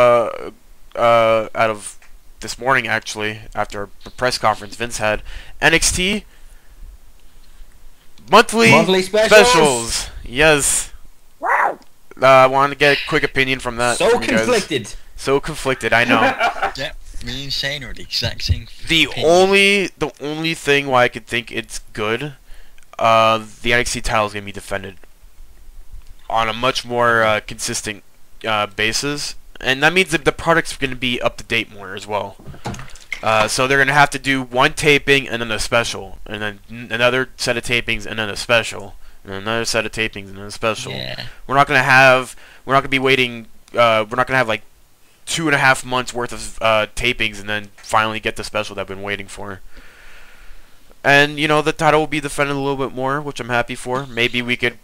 this morning actually after a press conference Vince had. NXT monthly specials. Yes. Wow. I wanted to get a quick opinion from that. So from you guys. conflicted. So conflicted. I know. Yeah, me and Shane are the exact same. The only thing why I could think it's good. The NXT title is going to be defended on a much more consistent basis, and that means that the product's going to be up to date more as well. So they're going to have to do one taping and then a special, and then another set of tapings and then a special, and another set of tapings and then a special. Yeah. We're not going to be waiting. We're not going to have like 2.5 months worth of tapings and then finally get the special that I've been waiting for. And, you know, the title will be defended a little bit more, which I'm happy for. Maybe we could,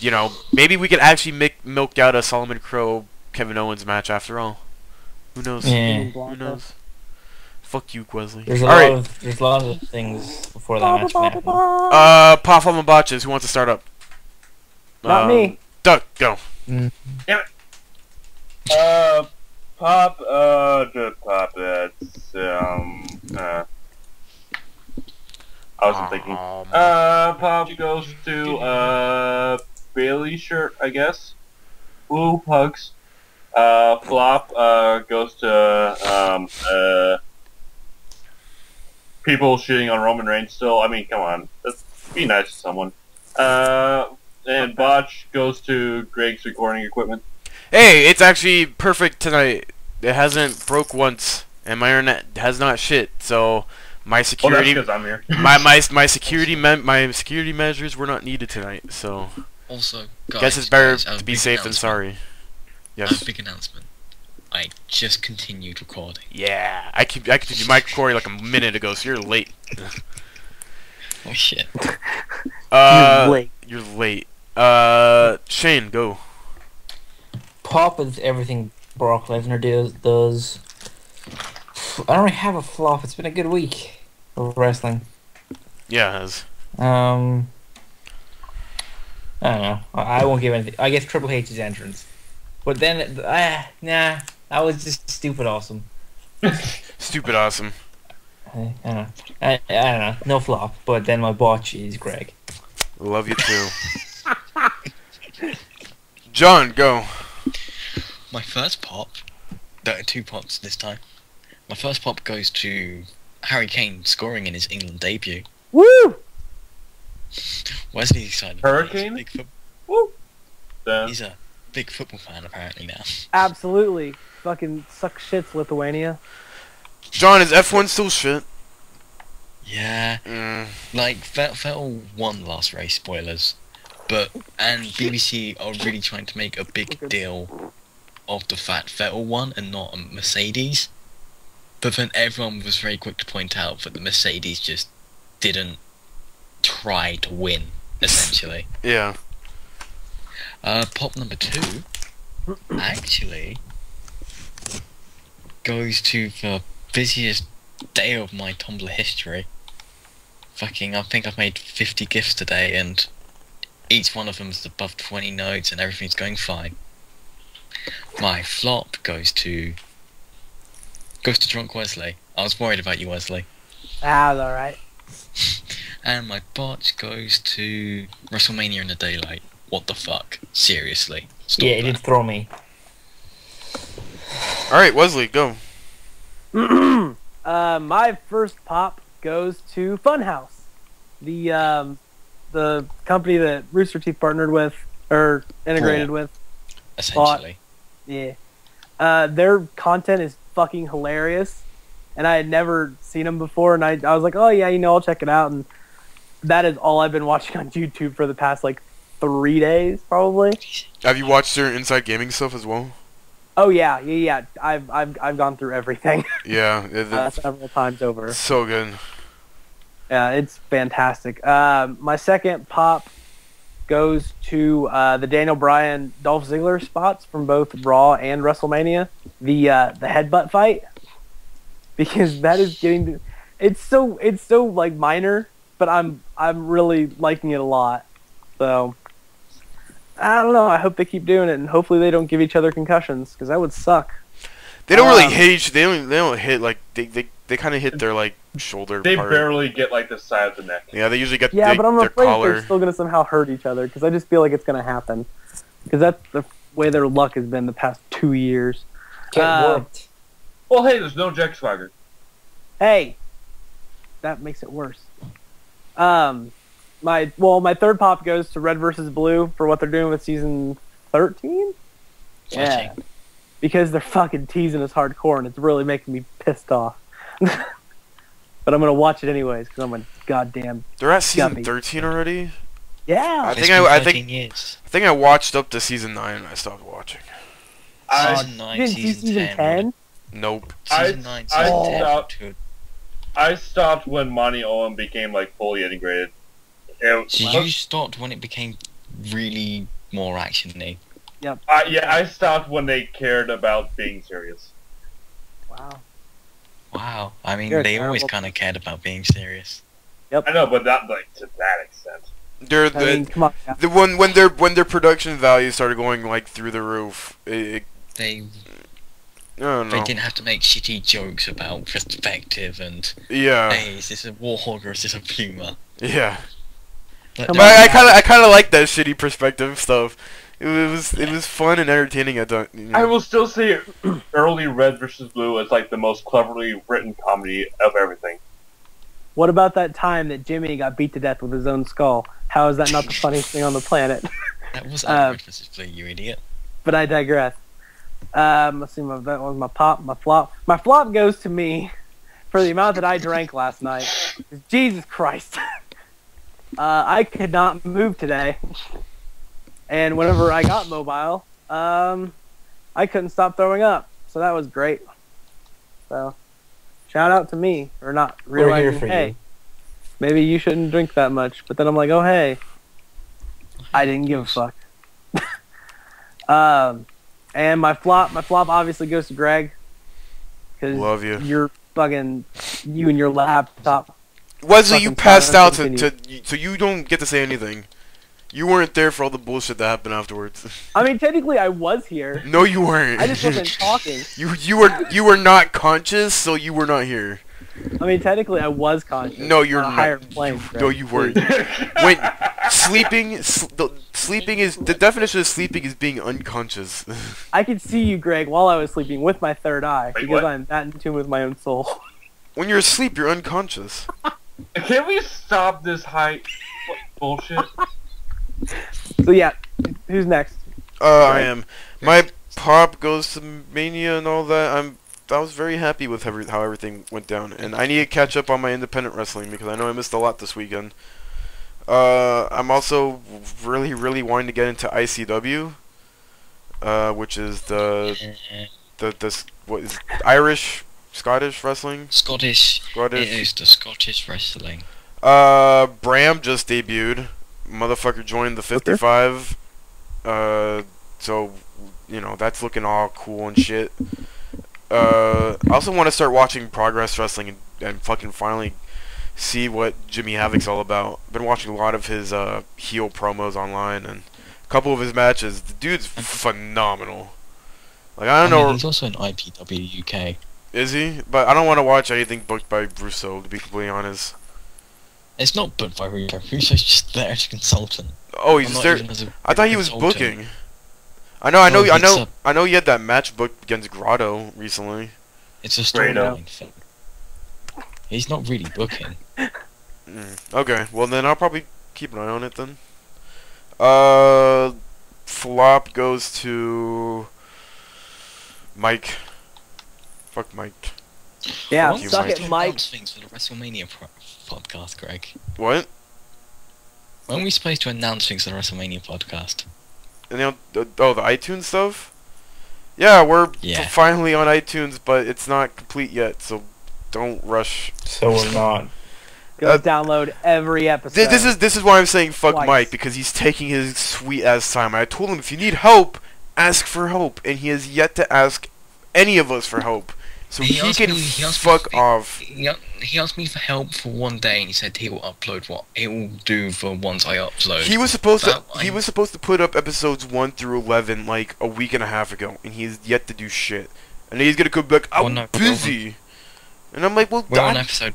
actually milk out a Solomon Crowe Kevin Owens match after all. Who knows? Yeah. Who knows? Fuck you, Wesley. There's a lot of things before that match can happen. Pop and botches. Who wants to start up? Not me. Doug, go. Damn it. Pop, I wasn't thinking. Pop goes to, Bailey shirt, I guess. Woo, hugs. Flop, goes to, people shitting on Roman Reigns still. I mean, come on. Be nice to someone. And botch goes to Greg's recording equipment. Hey, it's actually perfect tonight. It hasn't broke once, and my internet has not shit. So my security, that's 'cause I'm here. my security measures were not needed tonight. So Also, guys, guess it's better guys, to be safe than sorry. Yes. Big announcement. I just continued recording. Yeah, I continued my recording like a minute ago, so you're late. Oh shit. You're late. You're late. Shane, go. Pop is everything Brock Lesnar does. I don't really have a flop. It's been a good week of wrestling. Yeah, it has. I don't know. I won't give anything. I guess Triple H's entrance. But then, nah, that was just stupid awesome. Stupid awesome. I don't know. I don't know. No flop. But then my botch is Greg. Love you too. John, go. My first pop, there are 2 pops this time. My first pop goes to Harry Kane scoring in his England debut. Woo! Wesley's excited. Hurricane? Woo! He's a big football fan apparently now. Absolutely. Fucking suck shits, Lithuania. John, is F1 still shit? Yeah. Like, Vettel won the last race, spoilers. And BBC are really trying to make a big deal of the fact Vettel won and not a Mercedes. But then everyone was very quick to point out that the Mercedes just didn't try to win, essentially. Yeah. Pop number 2 actually goes to the busiest day of my Tumblr history. I think I've made 50 GIFs today, and each one of them is above 20 notes, and everything's going fine. My flop goes to Drunk Wesley. I was worried about you, Wesley. Ah, all right. And my bot goes to WrestleMania in the Daylight. What the fuck? Seriously. Stop Yeah, it that. did throw me. Alright, Wesley, go. My first pop goes to Funhouse, the company that Rooster Teeth partnered with or integrated with. Essentially. Yeah. Their content is fucking hilarious, and I had never seen them before, and I was like, oh yeah, I'll check it out, and that is all I've been watching on YouTube for the past like 3 days, probably. Have you watched their Inside Gaming stuff as well? Oh yeah. I've gone through everything. Yeah, several times over. so good. Yeah, it's fantastic. My second pop goes to the Daniel Bryan Dolph Ziggler spots from both Raw and WrestleMania. The headbutt fight, because that is getting it's so like minor, but I'm really liking it a lot. So I don't know. I hope they keep doing it, and hopefully they don't give each other concussions, because that would suck. They don't really hit each. They don't hit like they kind of hit their like shoulder. They part. barely get like the side of the neck. Yeah, they usually get Yeah, but I'm their afraid collar. they're still gonna somehow hurt each other, because I just feel like it's gonna happen, because that's the way their luck has been the past 2 years. What? Well, hey, there's no Jack Swagger. Hey, that makes it worse. My third pop goes to Red versus Blue for what they're doing with season 13. Yeah, because they're fucking teasing us hardcore, and it's really making me pissed off. But I'm gonna watch it anyways, because I'm a goddamn. They're at season guppy. 13 already. Yeah, I think I watched up to season 9 and I stopped watching. Season 9, season 10. Nope. Season 9, season 10. I stopped when Mania Owen became like fully integrated. So you stopped when it became really more action-y. Yep. Yeah, I stopped when they cared about being serious. Wow. Wow. I mean, You're they always terrible. kind of cared about being serious. Yep. I know, but not like to that extent. Come on. The when their production values started going like through the roof. They I don't know. They didn't have to make shitty jokes about perspective and Yeah. hey, is this a warhog or is this a puma? Yeah. But But I kind of like that shitty perspective stuff. It was fun and entertaining at the. I will still say early Red vs. Blue is like the most cleverly written comedy of everything. What about that time that Jimmy got beat to death with his own skull? How is that not the funniest thing on the planet? That was Red vs. Blue, you idiot. But I digress. Let's see, that was my pop, my flop. My flop goes to me for the amount that I drank last night. Jesus Christ. I could not move today. And whenever I got mobile, I couldn't stop throwing up. So that was great. So, shout out to me for not realizing, hey, maybe you shouldn't drink that much. But then I'm like, oh, hey, I didn't give a fuck. And my flop obviously goes to Greg. Love you. You're fucking, you and your laptop. Wesley, you fucking passed trying out to continue. so you don't get to say anything. You weren't there for all the bullshit that happened afterwards. I mean, technically, I was here. No, you weren't. I just wasn't talking. You were not conscious, so you were not here. I mean, technically, I was conscious. No, you're on a not. higher plane. No, you weren't. When sleeping is the definition of sleeping is being unconscious. I could see you, Greg, while I was sleeping with my third eye, Wait, because what? I'm that in tune with my own soul. When you're asleep, you're unconscious. Can we stop this hype bullshit? So yeah, who's next? I am. My pop goes to Mania and all that. I was very happy with how everything went down, and I need to catch up on my independent wrestling because I know I missed a lot this weekend. I'm also really wanting to get into ICW, which is the what is it? Irish Scottish wrestling. Scottish. It is the Scottish wrestling. Bram just debuted. Motherfucker joined the 55. So you know that's looking all cool and shit. I also want to start watching Progress Wrestling and fucking finally see what Jimmy Havoc's all about. Been watching a lot of his heel promos online and a couple of his matches. The dude's phenomenal. Like I don't know. He's also in IPW UK. Is he? But I don't want to watch anything booked by Russo, to be completely honest. It's not booked by Russo. Russo's just there as a consultant. Oh, he's Not there. even as a I thought he was consultant. booking. I know. It's I know. He had that match booked against Grotto recently. It's a Straight up. storyline thing. He's not really booking. Okay, well then I'll probably keep an eye on it then. Flop goes to Mike. Fuck Mike. Yeah, Weren't we suck supposed it, to Mike. announce things for the WrestleMania podcast, Greg? What? Weren't we supposed to announce things for the WrestleMania podcast? And the iTunes stuff? Yeah, we're Yeah. finally on iTunes, but it's not complete yet, so don't rush. So we're not. Go download every episode. This is why I'm saying fuck Twice. Mike, because he's taking his sweet ass time. I told him if you need help, ask for help, and he has yet to ask any of us for help. So he asked can me- he asked fuck me- off. He asked me for help for one day, and he said he will upload what he will do for once I upload. He was supposed to. But He was supposed to put up episodes 1 through 11 like a week and a half ago, and he's yet to do shit. And he's gonna come back. I'm Well, no, busy. And I'm like, well, We're on God, episode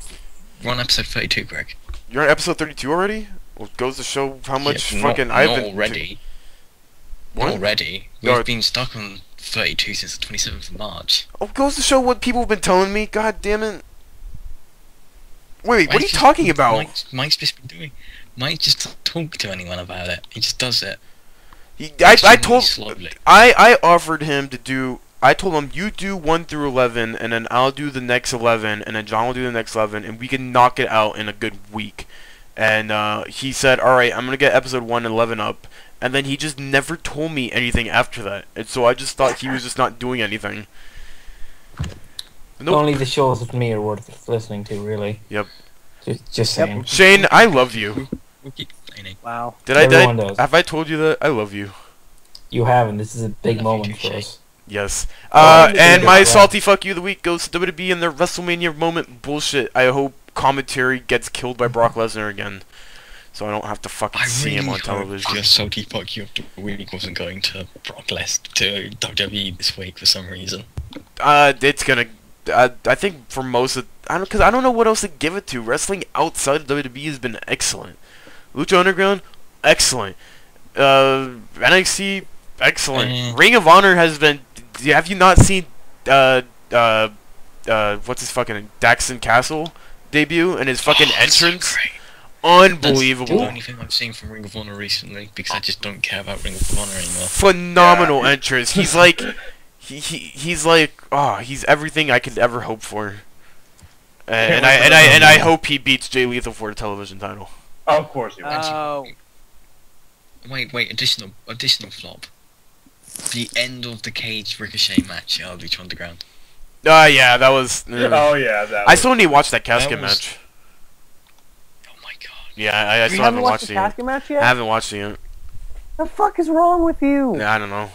32, Greg. you're on episode 32 already. Well, it goes to show how much Yeah, fucking not, I've not been. already. What? Not already. No, We've been stuck on 32 since the 27th of March. Oh, it goes to show what people have been telling me. God damn it. Wait, what are you Mike's talking about? Mike's just been doing. Mike just doesn't talk to anyone about it. He just does it. I Extremely told slowly. I offered him to do. I told him you do 1 through 11, and then I'll do the next 11, and then John will do the next 11, and we can knock it out in a good week. And he said, "All right, I'm gonna get episode 1 and 11 up." And then he just never told me anything after that, and so I just thought he was just not doing anything. Nope. Only the shows with me are worth listening to, really. Yep. Just saying. Shane, I love you. We keep complaining. Wow. Did I? Everyone does. Have I told you that I love you? You haven't. This is a big Love you moment too, for Shane. us. Yes. Oh, And yeah. my salty fuck you of the week goes to WWE and their WrestleMania moment bullshit. I hope commentary gets killed by Brock Lesnar again, so I don't have to fucking I see really him on hope television. your salty fuck you of the week wasn't going to Brock Lesnar to WWE this week for some reason. It's gonna. I think for most of, because I don't know what else to give it to. Wrestling outside of WWE has been excellent. Lucha Underground, excellent. NXT, excellent. Ring of Honor has been. Have you not seen what's his fucking Daxton Castle debut and his fucking entrance? So great. Unbelievable. That's the only thing I've seen from Ring of Honor recently because I just don't care about Ring of Honor anymore. Phenomenal entrance. He's like, he's like, he's everything I could ever hope for. And I hope he beats Jay Lethal for the television title. Of course you will. Oh. Wait, additional flop. The end of the Cage Ricochet match at Lucha Underground. Yeah, that was. Oh yeah, that. I still need to watch that casket That was- match. Oh my god. Yeah, I You still haven't haven't watched watched the it yet. casket match I yet? haven't watched it yet. The fuck is wrong with you? Yeah, I don't know.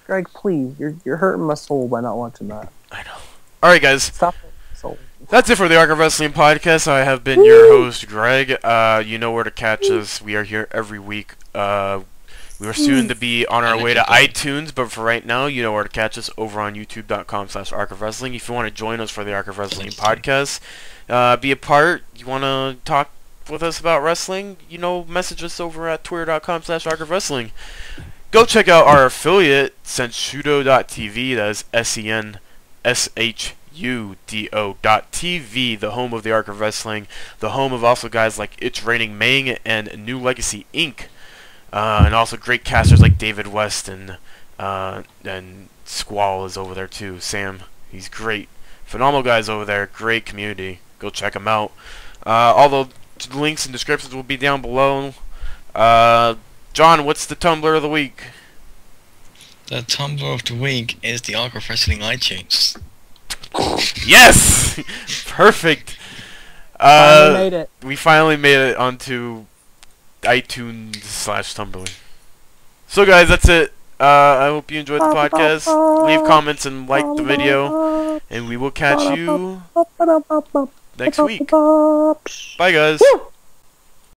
Greg, please. You're hurting my soul by not watching that. I know. Alright, guys. Stop it, soul. That's it for the Arc of Wrestling podcast. I have been your host, Greg. You know where to catch us. We are here every week. We are soon to be on our way to iTunes, but for right now, you know where to catch us over on youtube.com/Arc of Wrestling. If you want to join us for the Arc of Wrestling podcast, be a part, you want to talk with us about wrestling, message us over at twitter.com/Arc of Wrestling. Go check out our affiliate, Senshudo.tv. That is SENSHUDO.TV, the home of the Arc of Wrestling, the home of also guys like It's Raining Mang and New Legacy Inc., and also great casters like David West and Squall is over there too. Sam, he's great. Phenomenal guys over there. Great community. Go check them out. All the links and descriptions will be down below. John, what's the Tumblr of the week? The Tumblr of the week is the Arc of Wrestling iTunes. Yes! Perfect. Finally made it. We finally made it onto iTunes/Tumblr. So guys, that's it. I hope you enjoyed the podcast. Leave comments and like the video. And we will catch you next week. Bye guys. Woo!